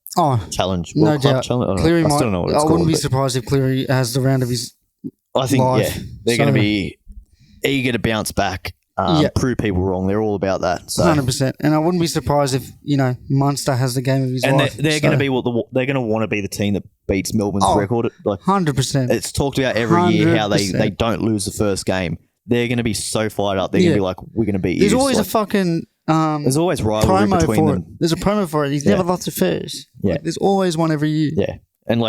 challenge. No doubt. Cleary I still know what it's I called, wouldn't be surprised if Cleary has the round of his I think life. they're going to be eager to bounce back. Prove people wrong. They're all about that. So 100%. And I wouldn't be surprised if Munster has the game of his life. And they're going to be they're going to want to be the team that beats Melbourne's record. Like 100%. It's talked about every year how they don't lose the first game. They're going to be so fired up. They're going to be like, we're going to beat you. There's always a fucking there's always rivalry promo between for them. it. There's a promo for it. He's never lost a first. Yeah. Like, there's always one every year. Yeah. And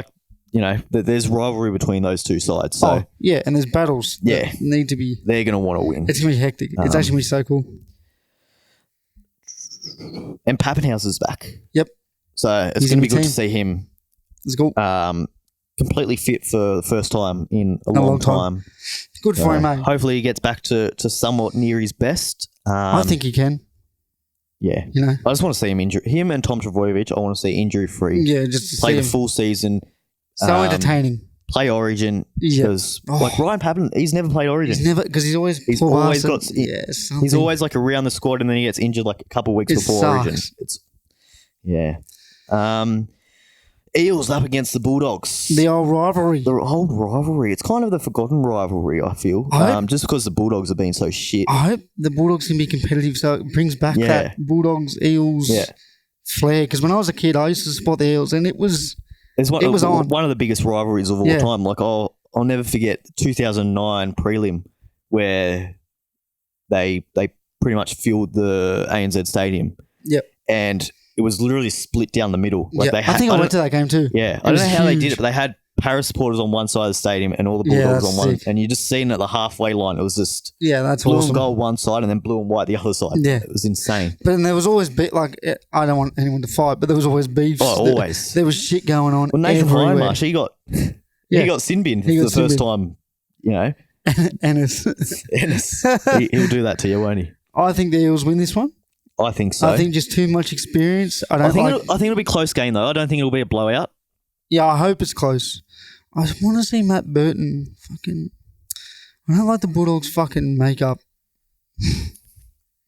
there's rivalry between those two sides. So and there's battles that need to be. They're going to want to win. It's going to be hectic. It's actually going to be so cool. And Pappenhauser's back. Yep. So it's going to be good to see him. Let's go. Completely fit for the first time in a long time. Good for him, mate. Hopefully he gets back to somewhat near his best. I think he can. Yeah. I just want to see him injured. Him and Tom Trbojevic, I want to see injury free. Yeah, just to play see the full season. So entertaining. Play Origin because like Ryan Pappen, he's never played Origin. He's never because he's always he's always like around the squad and then he gets injured like a couple of weeks before Origin. Eels up against the Bulldogs. The old rivalry. The old rivalry. It's kind of the forgotten rivalry, I feel. Just because the Bulldogs have been so shit. I hope the Bulldogs can be competitive so it brings back that Bulldogs, Eels flair. Because when I was a kid, I used to support the Eels and it was one of the biggest rivalries of all time. Like I'll never forget 2009 prelim where they pretty much filled the ANZ Stadium. Yep. And it was literally split down the middle. Like I think I went to that game too. Yeah. I don't know how they did it, but they had Paris supporters on one side of the stadium and all the Bulldogs on one. And you just seen at the halfway line, it was just that's blue awesome. and gold one side and then blue and white the other side. Yeah. It was insane. But then there was always I don't want anyone to fight, but there was always beefs. Oh, always. There was shit going on. Well, Nathan everywhere. Hindmarsh, he got sin bin for the first time, Ennis. He'll do that to you, won't he? I think the Eels win this one. I think so. I think just too much experience. I think it'll be a close game though. I don't think it'll be a blowout. Yeah, I hope it's close. I want to see Matt Burton fucking. I don't like the Bulldogs fucking makeup.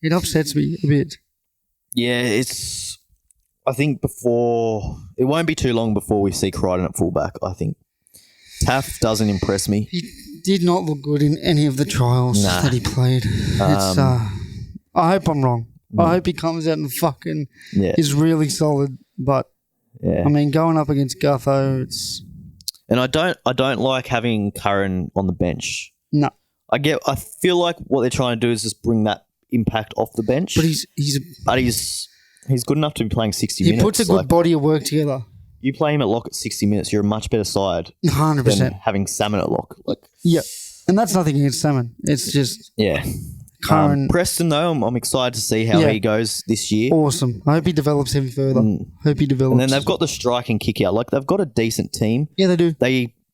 It upsets me a bit. Yeah, I think it won't be too long before we see Crichton at fullback. I think Taff doesn't impress me. He did not look good in any of the trials that he played. I hope I'm wrong. I hope he comes out and fucking is really solid. But I mean, going up against Gutho, it's. And I don't like having Curran on the bench. No, I feel like what they're trying to do is just bring that impact off the bench. But he's good enough to be playing 60 minutes. He puts a good body of work together. You play him at lock at 60 minutes, you're a much better side 100%. than having Salmon at lock. And that's nothing against Salmon. It's just Curran. Preston though, I'm excited to see how he goes this year. Awesome. I hope he develops even further. Hope he develops. And then they've got the strike and kick out. Like they've got a decent team. Yeah, they do.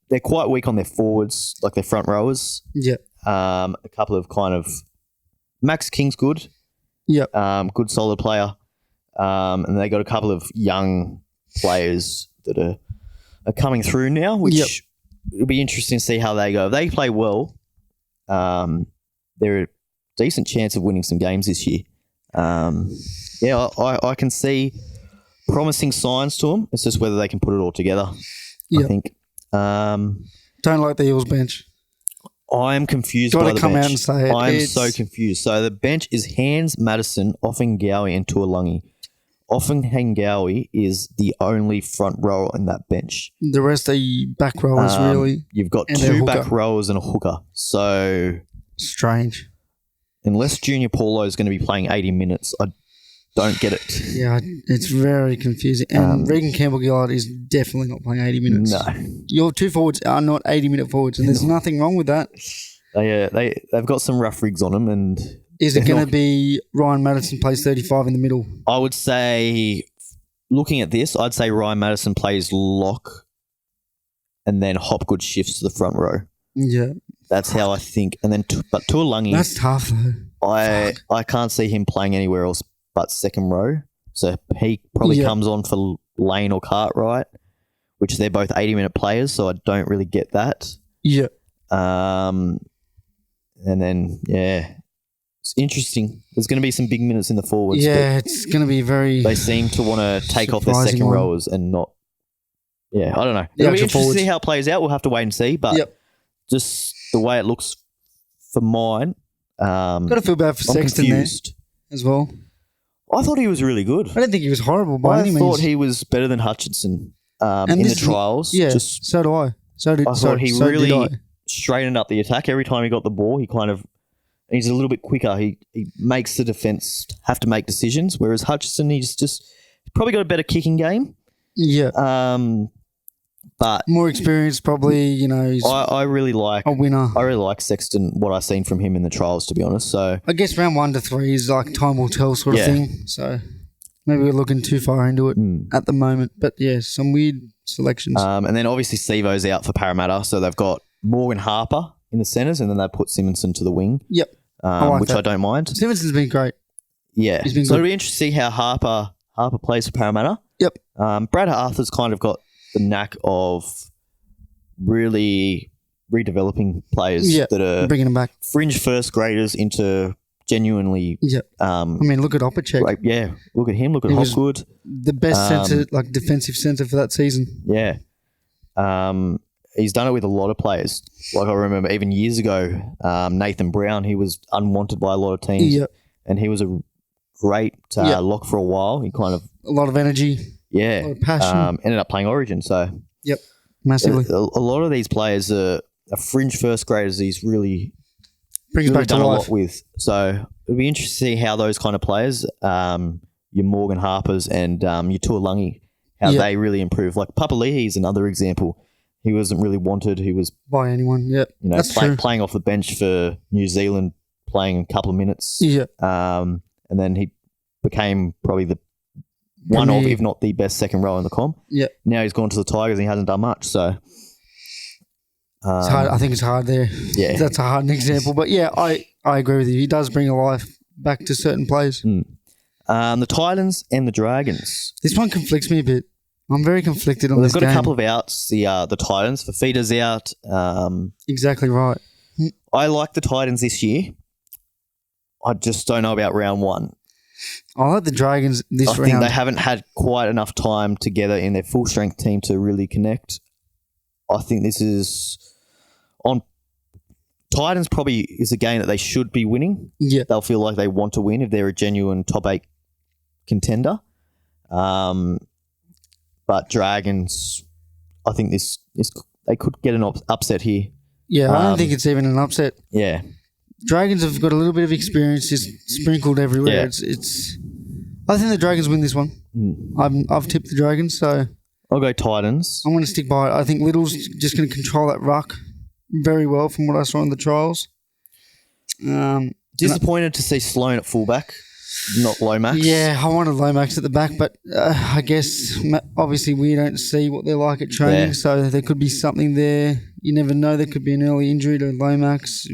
They're quite weak on their forwards, like their front rowers. Yeah. A couple of kind of Max King's good. Yeah. Good solid player. And they got a couple of young players that are coming through now, which it'll be interesting to see how they go. If they play well, they're a decent chance of winning some games this year. I can see promising signs to them. It's just whether they can put it all together, I think. Don't like the Eels bench. I'm confused Gotta by the come bench. out and say it. I'm so confused. So the bench is Hands, Madison, Offengawi, and Tuolangi. Offengawi is the only front rower in that bench. The rest are back rowers, really. You've got And 2 a back hooker. rowers and a hooker. So Strange. unless Junior Paulo is going to be playing 80 minutes, I don't get it. Yeah, it's very confusing. And Regan Campbell-Gillard is definitely not playing 80 minutes. No. Your 2 forwards are not 80-minute forwards, and there's nothing wrong with that. They've got some rough rigs on them. And Is it going to be Ryan Madison plays 35 in the middle? I would say, looking at this, I'd say Ryan Madison plays lock and then Hopgood shifts to the front row. Yeah. That's how I think. And then, but Tuolangi, That's tough, though. I can't see him playing anywhere else but second row. So he probably comes on for Lane or Cartwright, which they're both 80-minute players, so I don't really get that. Yeah. And then, it's interesting. There's going to be some big minutes in the forwards. Yeah, it's going to be very... They seem to want to take off their surprising second one. rowers and not... Yeah, I don't know. The It'll be actual interesting to forwards. see how it plays out. We'll have to wait and see, but just the way it looks for mine... Got to feel bad for I'm Sexton confused. there as well. I thought he was really good. I don't think he was horrible by any I means. thought he was better than Hutchinson in the trials. Yeah, so do I. I thought he so really did I. straightened up the attack. Every time he got the ball, he's a little bit quicker. He makes the defence have to make decisions, whereas Hutchinson, he's probably got a better kicking game. Yeah. But more experience, probably, he's I really like a winner. I really like Sexton, what I've seen from him in the trials, to be honest. So I guess round 1 to 3 is like time will tell sort of thing. So maybe we're looking too far into it at the moment. But yeah, some weird selections. And then obviously Sivo's out for Parramatta, so they've got Morgan Harper in the centres, and then they put Simonson to the wing. Yep. Which I don't mind. Simonson's been great. Yeah. He's been so good. it'll be interesting to see how Harper plays for Parramatta. Yep. Brad Arthur's kind of got the knack of really redeveloping players that are bringing them back. fringe first graders into genuinely. Yep. I mean, look at Opacek. Great, look at him. Look at Hopgood. The best centre, defensive centre for that season. Yeah. He's done it with a lot of players. Like I remember even years ago, Nathan Brown, he was unwanted by a lot of teams. Yep. And he was a great lock for a while. He kind of... A lot of energy. Yeah. A lot of passion. Ended up playing Origin, so... Yep. Massively. A lot of these players are fringe first graders. He's really brings back to done a life. lot with. So it'll be interesting to see how those kind of players, your Morgan Harpers and your Tuolangi, how they really improve. Like Papali'i is another example. He wasn't really wanted. He was by anyone. Yep. That's true. Playing off the bench for New Zealand, playing a couple of minutes. Yeah. And then he became probably the one of, if not the best second row in the comp. Yeah. Now he's gone to the Tigers and he hasn't done much. So it's hard. I think it's hard there. Yeah. That's a hard example. But yeah, I agree with you. He does bring a life back to certain players. The Titans and the Dragons. This one conflicts me a bit. I'm very conflicted on They've this got game. a couple of outs. The Titans. Fafita's out. Exactly right. I like the Titans this year. I just don't know about round 1. I like the Dragons this round. I think they haven't had quite enough time together in their full strength team to really connect. I think this is on Titans probably is a game that they should be winning. Yeah. They'll feel like they want to win if they're a genuine top 8 contender. But Dragons, I think this they could get an upset here. Yeah, I don't think it's even an upset. Yeah. Dragons have got a little bit of experience just sprinkled everywhere. Yeah. It's. I think the Dragons win this one. I've tipped the Dragons, so I'll go Titans. I'm going to stick by it. I think Little's just going to control that ruck very well from what I saw in the trials. Disappointed to see Sloan at fullback, not Lomax. Yeah, I wanted Lomax at the back, but I guess obviously we don't see what they're like at training, so there could be something there. You never know. There could be an early injury to Lomax.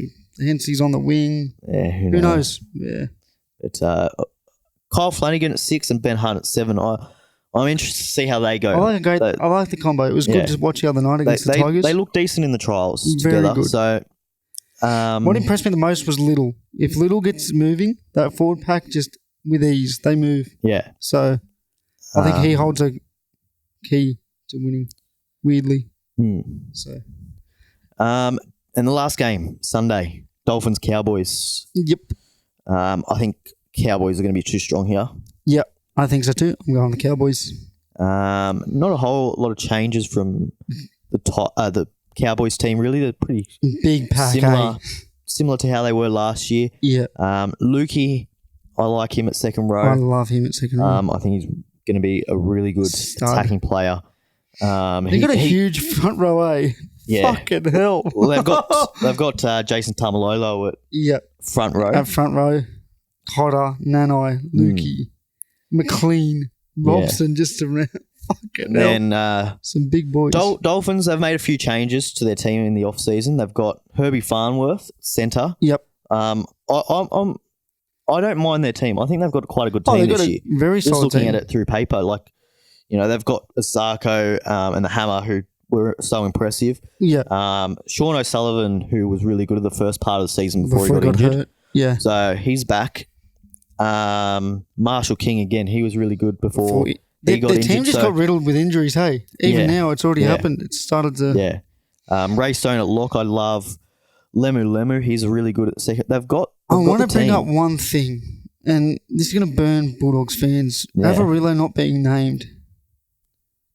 Hence he's on the wing. Yeah, who knows? Yeah. But Kyle Flanagan at 6 and Ben Hunt at 7. I'm interested to see how they go. I like the combo. It was good to watch the other night against the Tigers. They look decent in the trials Very together. good. So, what impressed me the most was Little. If Little gets moving, that forward pack just with ease, they move. Yeah. So I think he holds a key to winning. Weirdly. So, And the last game, Sunday, Dolphins Cowboys. Yep. I think Cowboys are going to be too strong here. Yep. I think so too. I'm going the Cowboys. Not a whole lot of changes from the Cowboys team. Really, they're pretty big pack. Similar to how they were last year. Yeah. Lukey, I like him at second row. I love him at second row. I think he's going to be a really good attacking player. They got a huge front row, eh? Yeah. Fucking hell. Well, they've got Jason Tamalolo at front row. At front row. Cotter, Nanai, Lukey, McLean, Robson, just around. Fucking hell. Then some big boys. Dolphins, they've made a few changes to their team in the off-season. They've got Herbie Farnworth, centre. Yep. I don't mind their team. I think they've got quite a good team this year. Very solid Just looking team. at it through paper, they've got Asako and the Hammer, who were so impressive. Yeah. Sean O'Sullivan, who was really good at the first part of the season before he got injured. Hurt. Yeah. So he's back. Marshall King again. He was really good before he got injured. The team just got riddled with injuries. Hey, even now it's already happened. It's started to. Yeah. Ray Stone at lock. I love Lemu. He's really good at the second. I want to bring up one thing, and this is going to burn Bulldogs fans. Yeah. Avarillo not being named.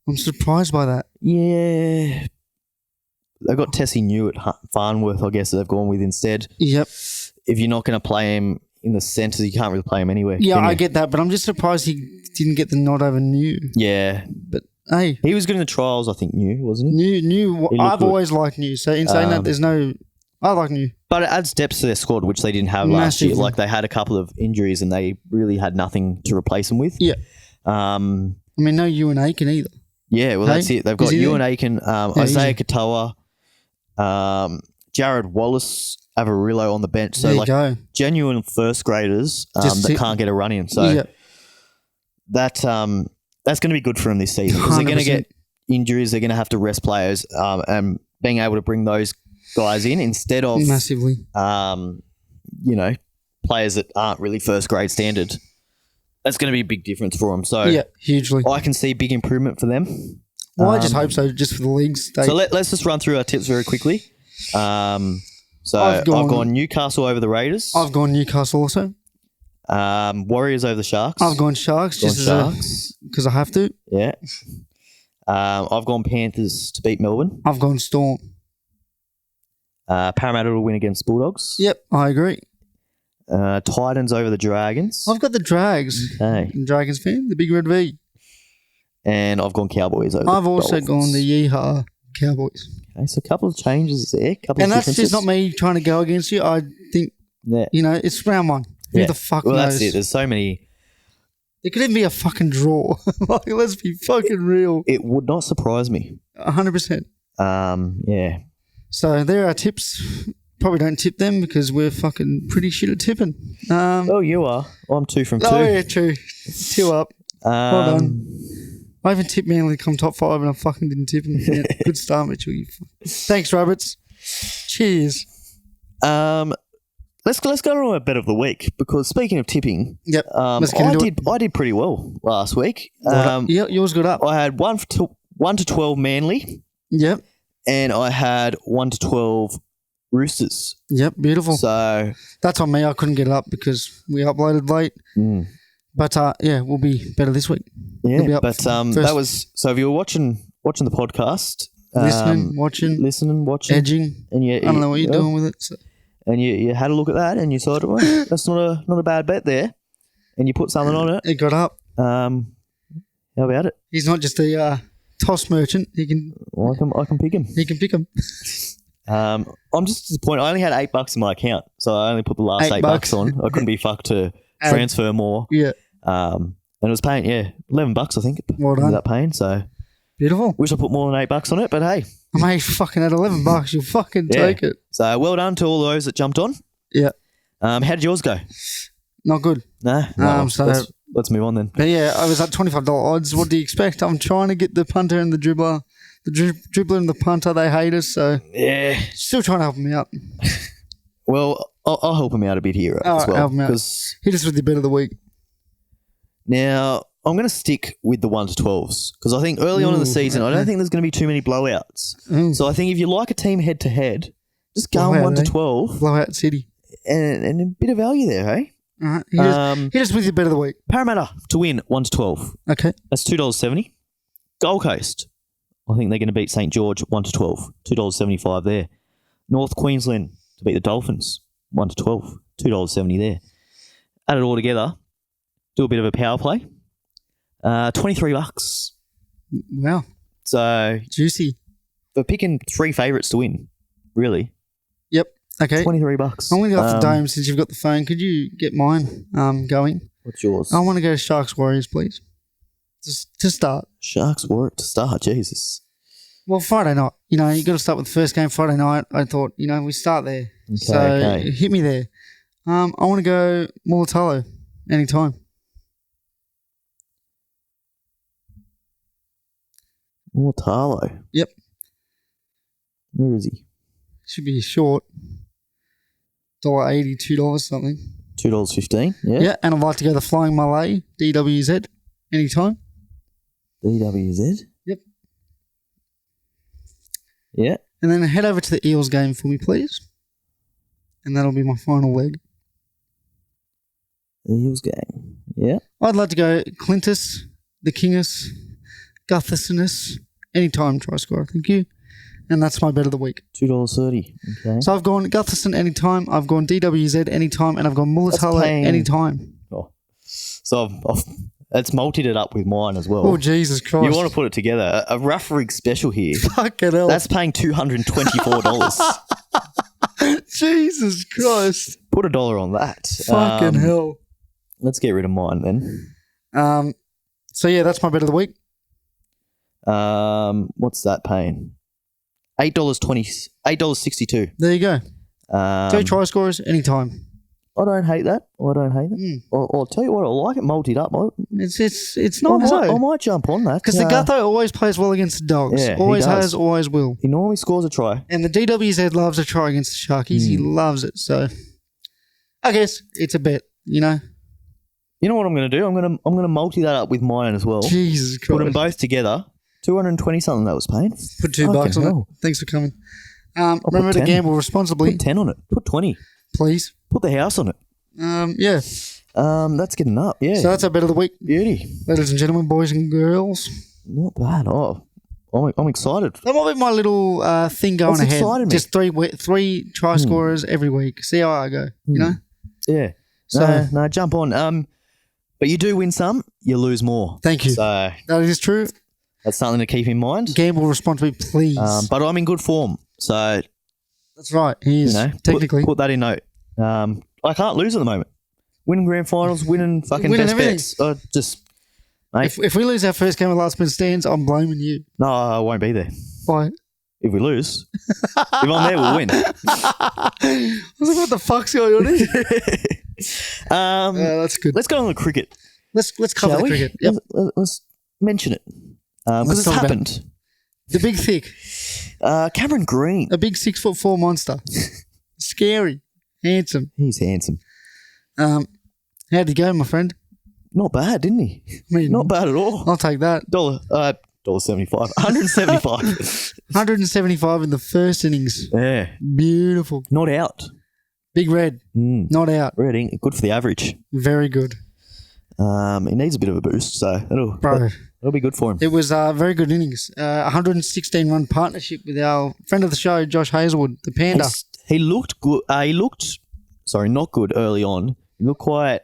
I'm surprised by that. Yeah. They've got Tessie New at Farnworth, I guess, that they've gone with instead. Yep. If you're not going to play him in the centres, you can't really play him anywhere. Yeah, I get that, but I'm just surprised he didn't get the nod over New. Yeah. But, hey. He was good in the trials, I think, New, wasn't he? New. I've always liked New. So in saying that, there's no... I like New. But it adds depth to their squad, which they didn't have last year. Like, they had a couple of injuries and they really had nothing to replace them with. Yeah. No Ewan Aiken either. Yeah, well, that's it. They've got Ewan Aiken, Isaiah Katoa, Jared Wallace, Avarillo on the bench. So, genuine first graders that can't get a run in. So, that's going to be good for them this season because they're going to get injuries. They're going to have to rest players and being able to bring those guys in instead of massively, players that aren't really first grade standard. That's going to be a big difference for them. So hugely. I can see big improvement for them. Well, I just hope so, just for the league's sake. So let's just run through our tips very quickly. I've gone Newcastle over the Raiders. I've gone Newcastle also. Warriors over the Sharks. I've gone Sharks because I have to. Yeah. I've gone Panthers to beat Melbourne. I've gone Storm. Parramatta will win against Bulldogs. Yep, I agree. Titans over the Dragons. I've got the Drags. Okay. Dragons fan, the big red V. And I've gone Cowboys over I've the also Dolphins. gone the Yeehaw Cowboys. Okay, so a couple of changes there. And that's just not me trying to go against you. I think, it's round one. Who the fuck knows? Well, that's it. There's so many. It could even be a fucking draw. Let's be fucking real. It would not surprise me. 100%. Yeah. So there are tips. Probably don't tip them because we're fucking pretty shit at tipping. You are. I'm 2 from 2. Oh, yeah, true. 2 up. Well done. I even tipped Manly to come top 5 and I fucking didn't tip him. Yeah, good start, Mitchell. Thanks, Roberts. Cheers. Let's go to a bet of the week because speaking of tipping, I did pretty well last week. Yours got up. I had 1 to 12 Manly. Yep. And I had 1 to 12 Roosters. Yep, beautiful. So that's on me. I couldn't get it up because we uploaded late. But we'll be better this week. Yeah, but that was so. If you were watching the podcast, listening, watching, edging, and I don't know what you're doing with it. So. And you had a look at that, and you thought, well, that's not a bad bet there, and you put something on it. It got up. How about it? He's not just a toss merchant. He can. Well, I can pick him. He can pick him. I'm just disappointed. I only had $8 in my account, so I only put the last $8 on. I couldn't be fucked to transfer more. Yeah. And it was paying, $11, I think. Well done. That paying, so beautiful. Wish I put more than $8 on it, but hey, mate, fucking at $11, you'll fucking take it. So well done to all those that jumped on. Yeah. How did yours go? Not good. No. So let's move on then. But yeah, I was at $25 odds. What do you expect? I'm trying to get the punter and the dribbler. The dribbler and the punter, they hate us, so yeah, still trying to help them out. Well, I'll help him out a bit here as well. Help him out. Hit us with your bet of the week. Now, I'm going to stick with the 1 to 12s because I think early on in the season, I don't think there's going to be too many blowouts. So I think if you like a team head to head, Just going 1 to eh? 12 Blowout City. and a bit of value there, hey? Hit us with your bet of the week. Parramatta to win 1 to 12. Okay. That's $2.70. Gold Coast, I think they're going to beat St. George 1 to 12. $2.75 there. North Queensland to beat the Dolphins 1 to 12. $2.70 there. Add it all together. Do a bit of a power play. $23. Wow. So Juicy. we're picking 3 favourites to win, really. Yep. Okay. $23. I'm going to go off the dome since you've got the phone. Could you get mine going? What's yours? I want to go Sharks Warriors, please. Just to start. Sharks Warriors to start, Jesus. Well, Friday night. You got to start with the first game Friday night. I thought, we start there. Okay. Hit me there. I want to go Mulatalo anytime. Mulatalo. Yep. Where is he? Should be short. $1.80, $2 something. $2.15. Yeah. Yeah, and I'd like to go the Flying Malay, DWZ, anytime. DWZ. Yep. Yeah. And then head over to the Eels game for me, please. And that'll be my final leg. The Eels game. Yeah. I'd like to go Clintus, the Kingus, Guthersonus, anytime try scorer, thank you. And that's my bet of the week. $2.30. Okay. So I've gone Gutherson anytime, I've gone DWZ anytime, and I've gone Mulatalo anytime. Oh. So it's multied it up with mine as well. Oh, Jesus Christ. You want to put it together. A rough rig special here. Fucking hell. That's paying $224. Jesus Christ. Put $1 on that. Fucking hell. Let's get rid of mine then. So yeah, that's my bet of the week. What's that paying? $8.62. There you go. 2 try scorers anytime. I don't hate that. I'll tell you what, I like it multied up. It's nice. I might jump on that. Because the Gutho always plays well against the Dogs. Yeah, always he does. has, always will. He normally scores a try. And the DWZ loves a try against the Sharkies. He loves it. So I guess it's a bet, You know what I'm going to do? I'm going to multi that up with mine as well. Jesus Christ. Put them both together. 220 something that was paying. Put $2 on it. Thanks for coming. Remember to gamble responsibly. Put 10 on it. Put 20. Please. Put the house on it. Yeah. That's getting up. Yeah. So that's our bet of the week. Beauty. Ladies and gentlemen, boys and girls. Not bad. Oh, I'm excited. That might be my little thing going That's ahead. excited me. Just three try scorers every week. See how I go. You know. Yeah. So no, jump on. But you do win some, you lose more. Thank you. So that is true. that's something to keep in mind. Gamble responsibly, please. But I'm in good form, so that's right. He is technically. Put that in note. I can't lose at the moment. Winning grand finals, winning fucking Winning best bets. Mate. If we lose our first game of last man stands, I'm blaming you. No, I won't be there. Why? If we lose, if I'm there, we'll win. I was like, what the fuck's going on here? That's good. Let's go on the cricket. Let's cover the cricket. Yep. Let's mention it because it's talk about happened. The big thick, Cameron Green, a big 6'4" monster, scary, handsome. He's handsome. How'd he go, my friend? Not bad, didn't he? I mean, not bad at all. I'll take that. $1.75. 175. 175 in the first innings. Yeah. Beautiful. Not out. Big red. Not out. Red ink. Good for the average. Very good. He needs a bit of a boost, so that'll be good for him. It was very good innings. 116 run partnership with our friend of the show, Josh Hazelwood, the Panda. He looked good. Not good early on. He looked quite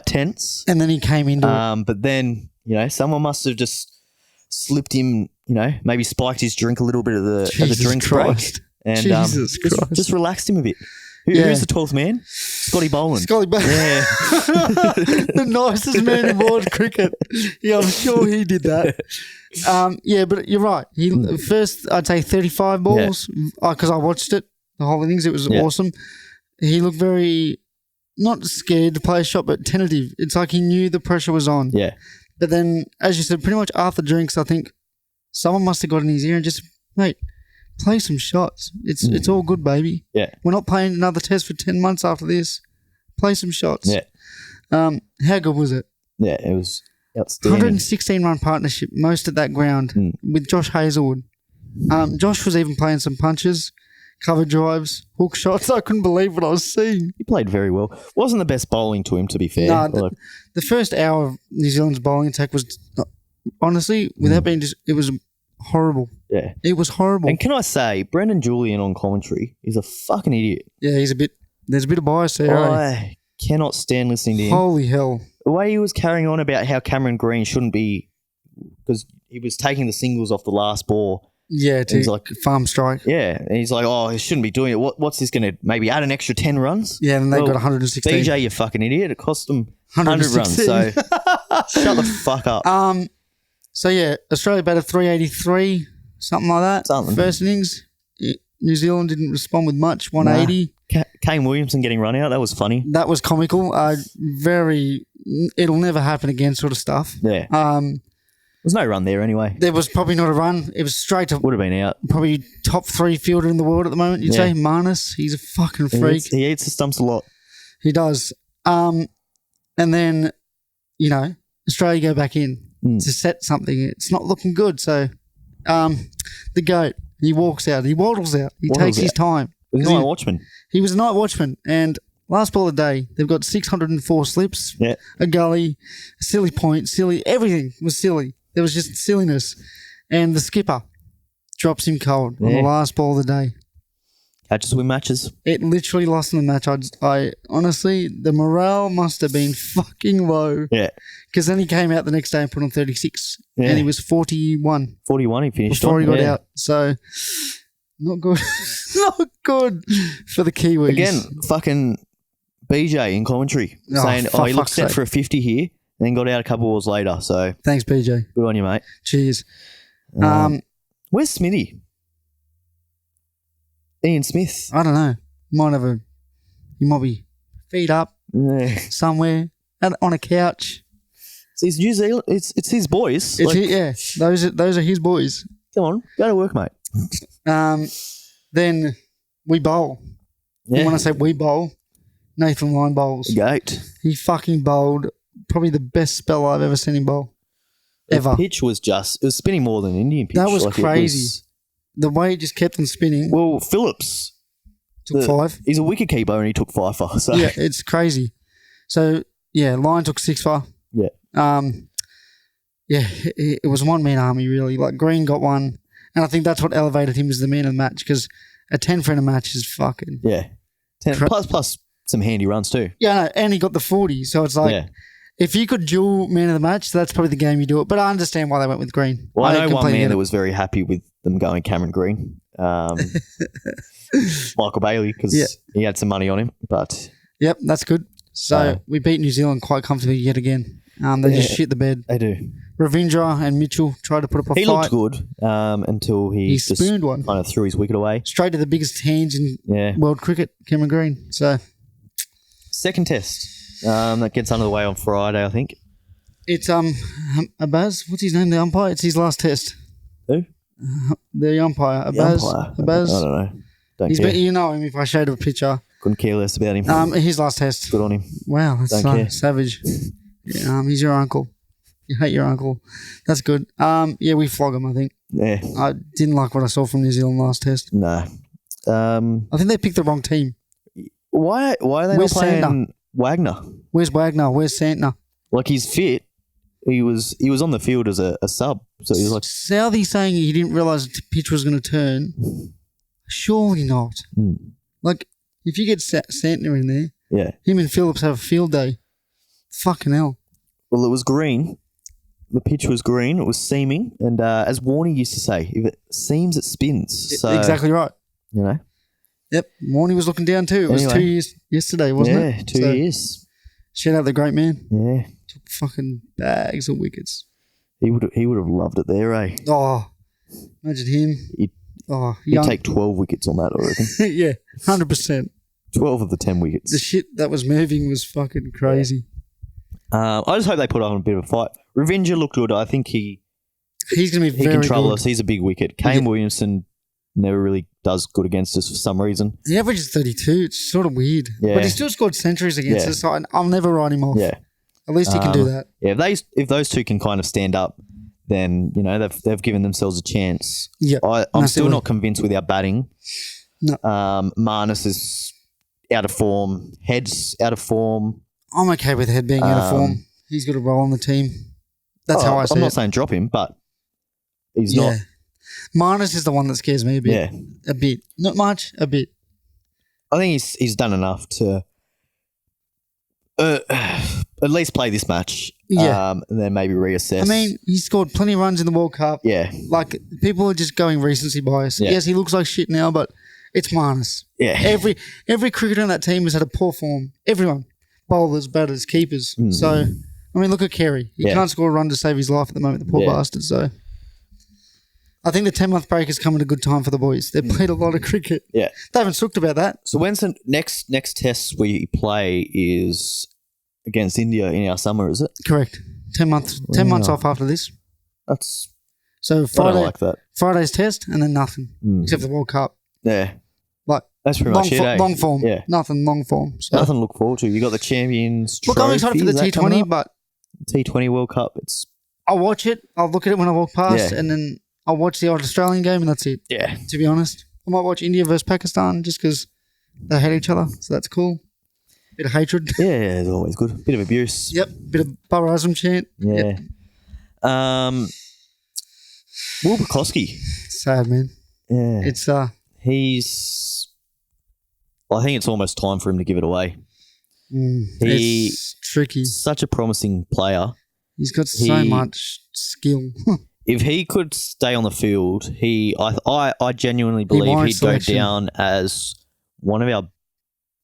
tense. And then he came into it. But then, someone must have just slipped him, maybe spiked his drink a little bit at the drink break. And just relaxed him a bit. Who's the 12th man? Scotty Boland. Scotty Boland. Yeah. The nicest man in world cricket. Yeah, I'm sure he did that. But you're right. First, I'd say 35 balls because I watched it, the whole innings. It was awesome. He looked very, not scared to play a shot, but tentative. It's like he knew the pressure was on. Yeah. But then, as you said, pretty much after drinks, I think someone must have got in his ear and just, mate, play some shots. It's all good, baby. Yeah. We're not playing another test for 10 months after this. Play some shots. Yeah. How good was it? Yeah, it was outstanding. 116 run partnership, most at that ground with Josh Hazelwood. Josh was even playing some punches. cover drives, hook shots. I couldn't believe what I was seeing. He played very well. Wasn't the best bowling to him, to be fair. No, the first hour of New Zealand's bowling attack was, honestly, without being it was horrible. Yeah. It was horrible. And can I say, Brendan Julian on commentary is a fucking idiot. Yeah, there's a bit of bias there. I cannot stand listening to him. Holy hell. The way he was carrying on about how Cameron Green shouldn't be, because he was taking the singles off the last ball. Yeah, he's like, farm strike. Yeah, and he's like, oh, he shouldn't be doing it. What's this going to maybe add an extra 10 runs? Yeah, and they got 116. BJ, you fucking idiot. It cost them 100 runs. So shut the fuck up. So yeah, Australia batted 383, something like that. Something. First innings. New Zealand didn't respond with much, 180. Kane Williamson getting run out, that was funny. That was comical. It'll never happen again sort of stuff. Yeah. There's no run there anyway. There was probably not a run. It was straight to... Would have been out. Probably top 3 fielder in the world at the moment, you'd say. Marnus, he's a fucking freak. He eats the stumps a lot. He does. And then, Australia go back in to set something. It's not looking good. So, the GOAT, he walks out. He waddles out. He takes his time. He was a night watchman. He was a night watchman. And last ball of the day, they've got 604 slips, a gully, a silly point, everything was silly. There was just silliness. And the skipper drops him cold on the last ball of the day. Catches win matches. It literally lost in the match. I honestly, the morale must have been fucking low. Yeah. Because then he came out the next day and put on 36. Yeah. And he was 41. 41 he finished before he got out. So, not good. Not good for the Kiwis. Again, fucking BJ in commentary saying, he looks set for a 50 here. Then got out a couple balls later. So thanks, BJ. Good on you, mate. Cheers. Where's Smithy? Ian Smith. I don't know. He might be feet up somewhere on a couch. So it's New Zealand. It's his boys. Those are his boys. Come on, go to work, mate. Then we bowl. Yeah. And when I say we bowl, Nathan Lyon bowls. Goat. He fucking bowled probably the best spell I've ever seen him bowl. Ever. The pitch was it was spinning more than an Indian pitch. That was crazy. The way it just kept on spinning. Well, Phillips took 5. He's a wicket keeper and he took 5 for. So. Yeah, it's crazy. So, Lyon took 6 for. Yeah. It was one-man army, really. Like, Green got 1, and I think that's what elevated him as the man of the match, because a 10 for in a match is fucking... Yeah. 10, plus some handy runs too. Yeah, no, and he got the 40, so it's like... Yeah. If you could duel man of the match, that's probably the game you do it. But I understand why they went with Green. Well, I know one man that was very happy with them going Cameron Green. Michael Bailey, because he had some money on him. But yep, that's good. So we beat New Zealand quite comfortably yet again. They just shit the bed. They do. Ravindra and Mitchell tried to put up a fight. He looked good until he spooned one. Kind of threw his wicket away. Straight to the biggest hands in world cricket, Cameron Green. So second test. That gets under the way on Friday, I think. It's Abaz. What's his name? The umpire. It's his last test. Who? The umpire. Abaz. Abaz. I don't know. Don't care. You know him if I showed a picture. Couldn't care less about him. His last test. Good on him. Wow, that's savage. He's your uncle. You hate your uncle. That's good. We flog him, I think. Yeah. I didn't like what I saw from New Zealand last test. No. I think they picked the wrong team. Why are they not playing Wagner? Where's Wagner? Where's Santner? Like, he's fit. He was on the field as a sub. So he was like... Southey's saying he didn't realise the pitch was going to turn. Surely not. Like, if you get Santner in there, him and Phillips have a field day. Fucking hell. Well, it was green. The pitch was green. It was seaming. And as Warney used to say, if it seams, it spins. So, exactly right. You know? Yep. Warney was looking down too. It was 2 years yesterday, wasn't it? Yeah, 2 years. Shout out the great man. Yeah. Took fucking bags of wickets. He would have loved it there, eh? Oh, imagine him. He'd take 12 wickets on that, I reckon. Yeah, 100%. 12 of the 10 wickets. The shit that was moving was fucking crazy. I just hope they put on a bit of a fight. Ravindra looked good. I think he's going to be very good. He can trouble us. He's a big wicket. Kane Williamson never really does good against us for some reason. The average is 32. It's sort of weird. Yeah. But he still scored centuries against us, so I'll never write him off. Yeah. At least he can do that. Yeah, if those two can kind of stand up, then, they've given themselves a chance. Yeah. I'm still not convinced with our batting. No. Marnus is out of form. Head's out of form. I'm okay with Head being out of form. He's got a role on the team. That's how I see it. I'm not saying drop him, but he's not. Marnus is the one that scares me a bit. Yeah. A bit. Not much, a bit. I think he's done enough to at least play this match. Yeah. And then maybe reassess. I mean, he scored plenty of runs in the World Cup. Yeah. Like, people are just going recency bias. Yeah. Yes, he looks like shit now, but it's Marnus. Yeah. Every cricketer on that team has had a poor form. Everyone. Bowlers, batters, keepers. So, I mean, look at Kerry. He can't score a run to save his life at the moment, the poor bastard. So, I think the 10-month break has come at a good time for the boys. They've played a lot of cricket. Yeah. They haven't talked about that. So when's the next test we play is against India in our summer, is it? Correct. 10 months off after this. That's so I Friday, don't like that. Friday's test and then nothing except for the World Cup. Yeah. Like that's pretty much it. Long form. Yeah. Nothing long form. So. Nothing to look forward to. You got the Champions Look, Trophy. I'm excited for the T20, but T20 World Cup. I'll watch it. I'll look at it when I walk past, and then I'll watch the old Australian game, and that's it. Yeah. To be honest, I might watch India versus Pakistan just because they hate each other, so that's cool. Bit of hatred. Yeah, it's always good. Bit of abuse. Yep. Bit of Baba Azam chant. Yeah. Yep. Will Bukowski. Sad, man. Yeah. It's I think it's almost time for him to give it away. It's tricky. Such a promising player. He's got so much skill. If he could stay on the field, I genuinely believe he'd go down as one of our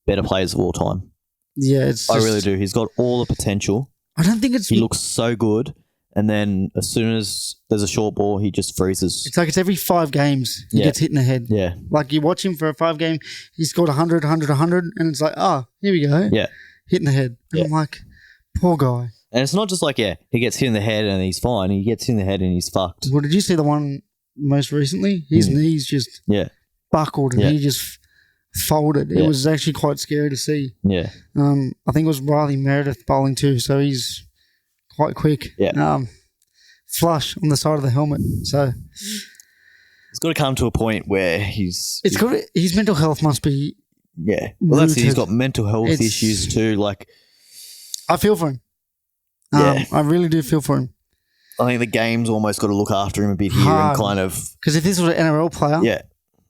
better players of all time. Yeah, I really do. He's got all the potential. I don't think He looks so good, and then as soon as there's a short ball, he just freezes. It's like it's every 5 games he gets hit in the head. Yeah. Like you watch him for a 5 game, he scored 100, 100, 100, and it's like, oh, here we go. Yeah. Hit in the head. And I'm like, poor guy. And it's not just like, he gets hit in the head and he's fine. He gets hit in the head and he's fucked. Well, did you see the one most recently? His knees just buckled and he just folded. It was actually quite scary to see. Yeah. I think it was Riley Meredith bowling too, so he's quite quick. Yeah. Flush on the side of the helmet. So it's got to come to a point where his mental health must be. Yeah. Well, that's it. He's got mental health issues too. Like, I feel for him. I really do feel for him. I think the game's almost got to look after him a bit here and kind of. Because if this was an NRL player,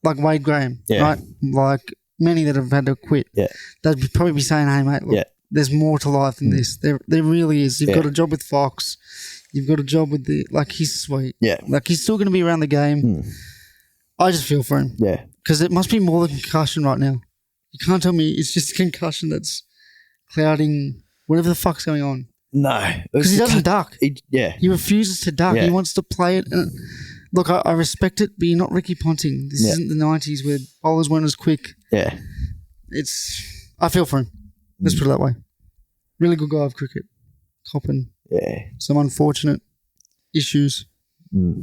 like Wade Graham, right? Like many that have had to quit, they'd probably be saying, "Hey, mate, look, there's more to life than this. There really is. You've got a job with Fox. You've got a job with he's sweet. Yeah. Like he's still going to be around the game. I just feel for him. Yeah. Because it must be more than concussion right now. You can't tell me it's just concussion that's clouding whatever the fuck's going on. No. Because he doesn't duck. He refuses to duck. Yeah. He wants to play it. And look, I respect it, but you're not Ricky Ponting. This isn't the 90s where bowlers weren't as quick. Yeah. I feel for him. Let's put it that way. Really good guy of cricket. Copping. Yeah. Some unfortunate issues.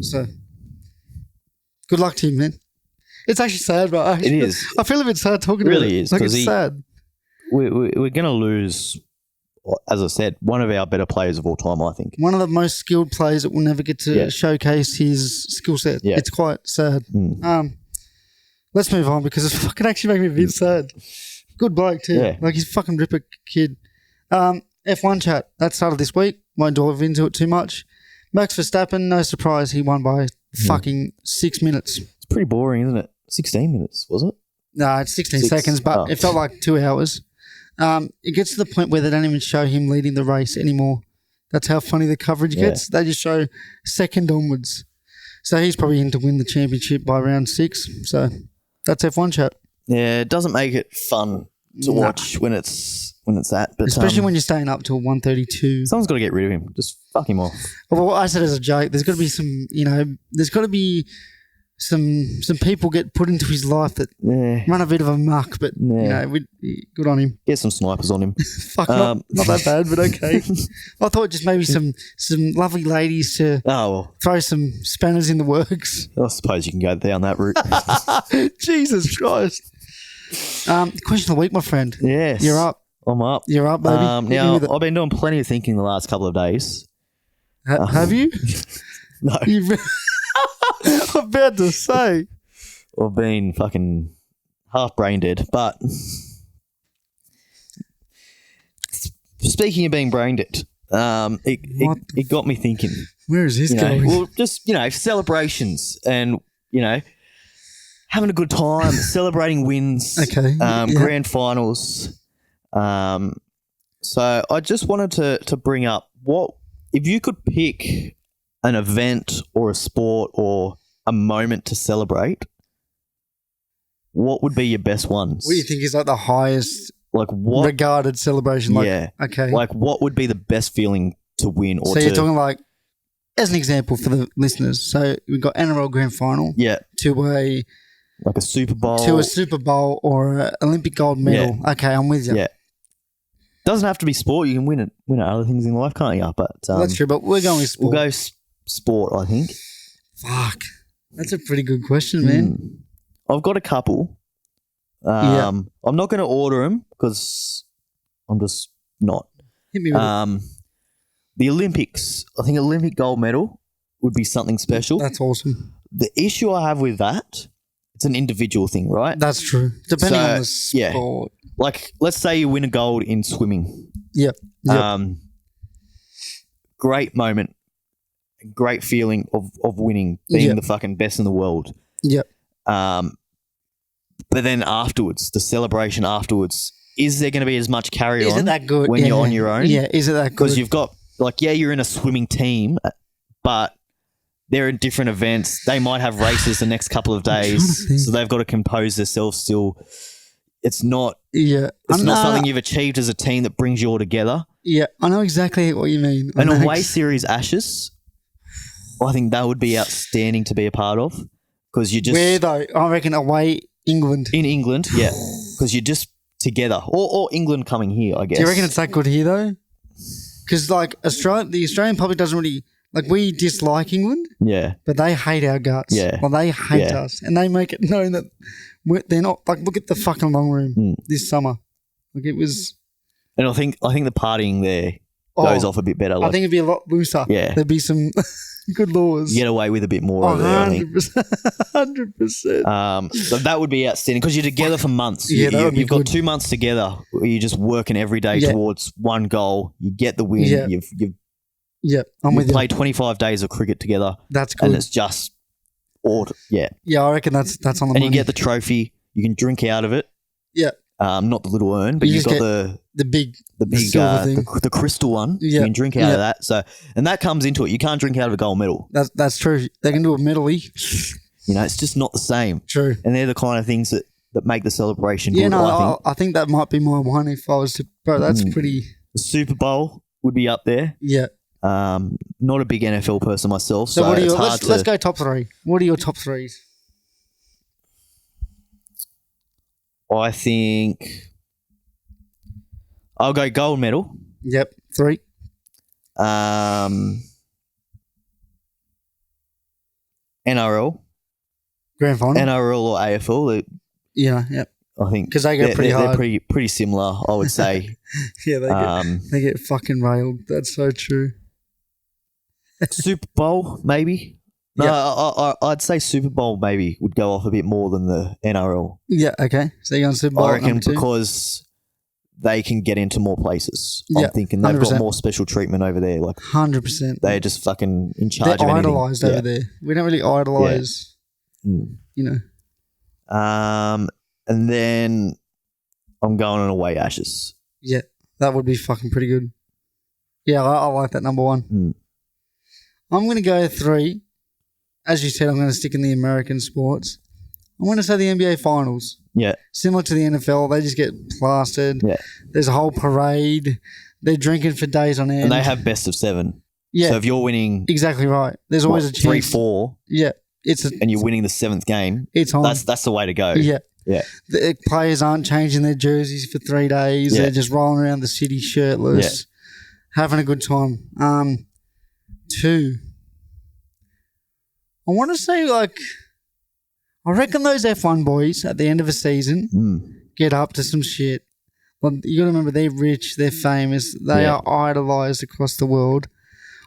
So, good luck to him, man. It's actually sad, but it is. I feel a bit sad talking about it. It really is. Like it's sad. We're going to lose, as I said, one of our better players of all time, I think. One of the most skilled players that will never get to showcase his skill set. Yeah. It's quite sad. Let's move on because it's fucking actually making me a bit sad. Good bloke too. Yeah. Like he's fucking ripper kid. F1 chat. That started this week. Won't dive into it too much. Max Verstappen, no surprise, he won by fucking 6 minutes. It's pretty boring, isn't it? 16 minutes, was it? No, it's 16 seconds, but it felt like 2 hours. It gets to the point where they don't even show him leading the race anymore. That's how funny the coverage gets. They just show second onwards. So he's probably in to win the championship by round 6. So that's F1 chat. Yeah, it doesn't make it fun to watch when it's that. But especially when you're staying up till 1:32. Someone's got to get rid of him. Just fuck him off. Well, I said as a joke, there's got to be some, there's got to be some people get put into his life that run a bit of a muck, but good on him. Get some snipers on him. Fuck, not that bad, but okay. I thought just maybe some lovely ladies to throw some spanners in the works. I suppose you can go down that route. Jesus Christ. Question of the week, my friend. Yes. You're up. I'm up. You're up, baby. Now, I've been doing plenty of thinking the last couple of days. Have you? No. I'm about to say. I've been fucking half brain dead. But speaking of being brain dead, it got me thinking. Where is this You know, going? well, just celebrations and having a good time, celebrating wins. Okay. Grand finals. So I just wanted to bring up, what if you could pick an event or a sport or a moment to celebrate, what would be your best ones? What do you think is like the highest Like what? regarded celebration? Like, Yeah. okay. Like what would be the best feeling to win or So to? you're talking like, as an example for the listeners, so we've got NRL Grand Final Yeah, to a like a Super Bowl. Super Bowl or an Olympic gold medal. Okay, I'm with you. Yeah. Doesn't have to be sport. You can win at other things in life, can't you? But That's true, but we're going with sport. We'll go sport, I think. Fuck. That's a pretty good question, man. I've got a couple. I'm not going to order them because I'm just not. Hit me with it. The Olympics, I think Olympic gold medal would be something special. That's awesome. The issue I have with that, it's an individual thing, right? That's true. Depending on the yeah. sport. Like, let's say you win a gold in swimming. Yep. Great moment, great feeling of winning, being the fucking best in the world. Yep. But then afterwards, the celebration afterwards, is there going to be as much carry on? Is it that good? When you're on your own? Yeah, is it that good? Because you've got, you're in a swimming team, but they're in different events. They might have races the next couple of days, so they've got to compose themselves still. It's not something you've achieved as a team that brings you all together. Yeah, I know exactly what you mean. An away series Ashes, I think that would be outstanding to be a part of, because you just... Where though? I reckon away England. In England, yeah, because you're just together. Or England coming here, I guess. Do you reckon it's that good here though? Because the Australian public doesn't really... Like, we dislike England, but they hate our guts. Yeah. Well, they hate us, and they make it known that they're not... Like, look at the fucking long room this summer. Like, it was... And I think the partying there goes off a bit better. I think it'd be a lot looser. Yeah. There'd be some good laws. You get away with a bit more over there, I think. 100%. So that would be outstanding, because you're together for months. You've got 2 months together where you're just working every day towards one goal. You get the win. Yeah. You've I'm with you. played 25 days of cricket together. That's good. And it's just Yeah, I reckon that's on the money. And you get the trophy. You can drink out of it. Yeah. Not the little urn, but you've got the big silver thing. The crystal one. Yeah. You can drink out of that. So, and that comes into it. You can't drink out of a gold medal. That's true. They can do a medal-y. It's just not the same. True. And they're the kind of things that make the celebration good, I think that might be my one if I was to... Bro, that's pretty... The Super Bowl would be up there. Yeah. Not a big NFL person myself, so what are your... Let's go top three. What are your top threes? I think I'll go gold medal. Yep, 3. NRL. Grand final. NRL or AFL. Yep. I think because they go pretty hard. They're pretty similar, I would say. Yeah, they get fucking railed. That's so true. Super Bowl, maybe. No, I'd say Super Bowl maybe would go off a bit more than the NRL. Yeah, okay. So you're on Super Bowl. I reckon because they can get into more places. Yeah, I'm thinking they've 100%. got more special treatment over there. Like 100%. They're just fucking in charge They're of anything. idolised over there. We don't really idolise, And then I'm going on away Ashes. Yeah, that would be fucking pretty good. Yeah, I like that number 1. I'm going to go 3. As you said, I'm going to stick in the American sports. I'm going to say the NBA Finals. Yeah. Similar to the NFL, they just get plastered. Yeah. There's a whole parade. They're drinking for days on end. And they have best of 7. Yeah. So if you're winning... Exactly right. There's always a chance. 3-4. Yeah. And you're winning the 7th game. It's on. That's the way to go. Yeah. Yeah. The players aren't changing their jerseys for 3 days. Yeah. They're just rolling around the city shirtless, having a good time. 2. I want to say, I reckon those F1 boys at the end of a season get up to some shit. But you got to remember, they're rich, they're famous, they are idolised across the world.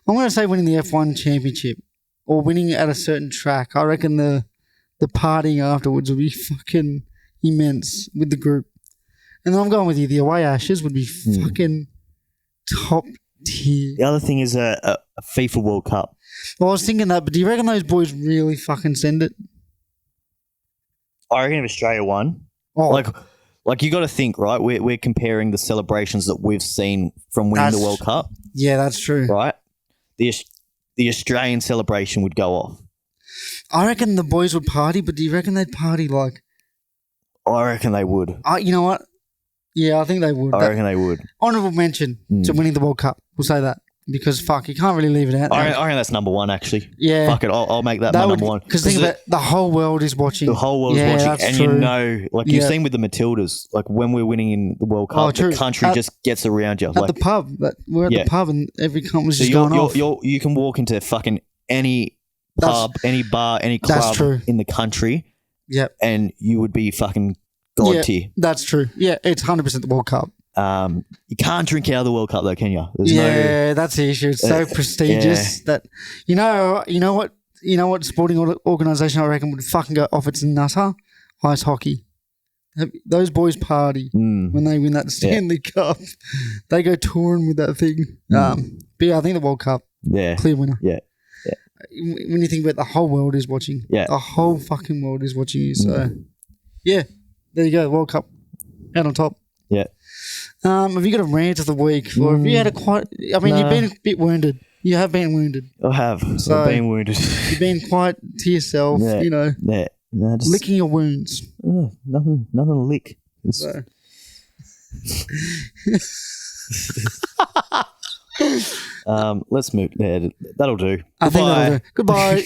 I'm going to say winning the F1 championship or winning at a certain track. I reckon the partying afterwards will be fucking immense with the group. And I'm going with you. The away Ashes would be fucking top tier. The other thing is a FIFA World Cup. Well, I was thinking that, but do you reckon those boys really fucking send it? I reckon if Australia won, like you got to think, right? We're comparing the celebrations that we've seen from winning the World Cup. Yeah, that's true. Right? The Australian celebration would go off. I reckon the boys would party, but do you reckon they'd party like? I reckon they would. You know what? Yeah, I think they would. I reckon they would. Honourable mention to winning the World Cup. We'll say that. Because, fuck, you can't really leave it out. I reckon that's number one, actually. Yeah. Fuck it, I'll make that my number one. Because think about it, the whole world is watching. The whole world is watching. And true. you know, like you've seen with the Matildas, like when we're winning in the World Cup, the country just gets around you. At the pub. We're at the pub and every cunt was just going off. You can walk into fucking any pub, any bar, any club in the country. Yep. And you would be fucking god tier. That's true. Yeah, it's 100% the World Cup. You can't drink out of the World Cup though, can you? That's the issue. It's so prestigious that you know what sporting organisation I reckon would fucking go off its nutter? Ice hockey. Those boys party when they win that Stanley Cup. They go touring with that thing. But yeah, I think the World Cup. Yeah, clear winner. Yeah. When you think about it, the whole world is watching. Yeah, the whole fucking world is watching you. So yeah, there you go. World Cup out on top. Yeah. Have you got a rant of the week? Or have you had you've been a bit wounded. You have been wounded. I have. So I've been wounded. You've been quite to yourself, you know. Yeah. No, just, licking your wounds. Nothing to lick. Let's move. Yeah, that'll do. I think that'll do. Goodbye.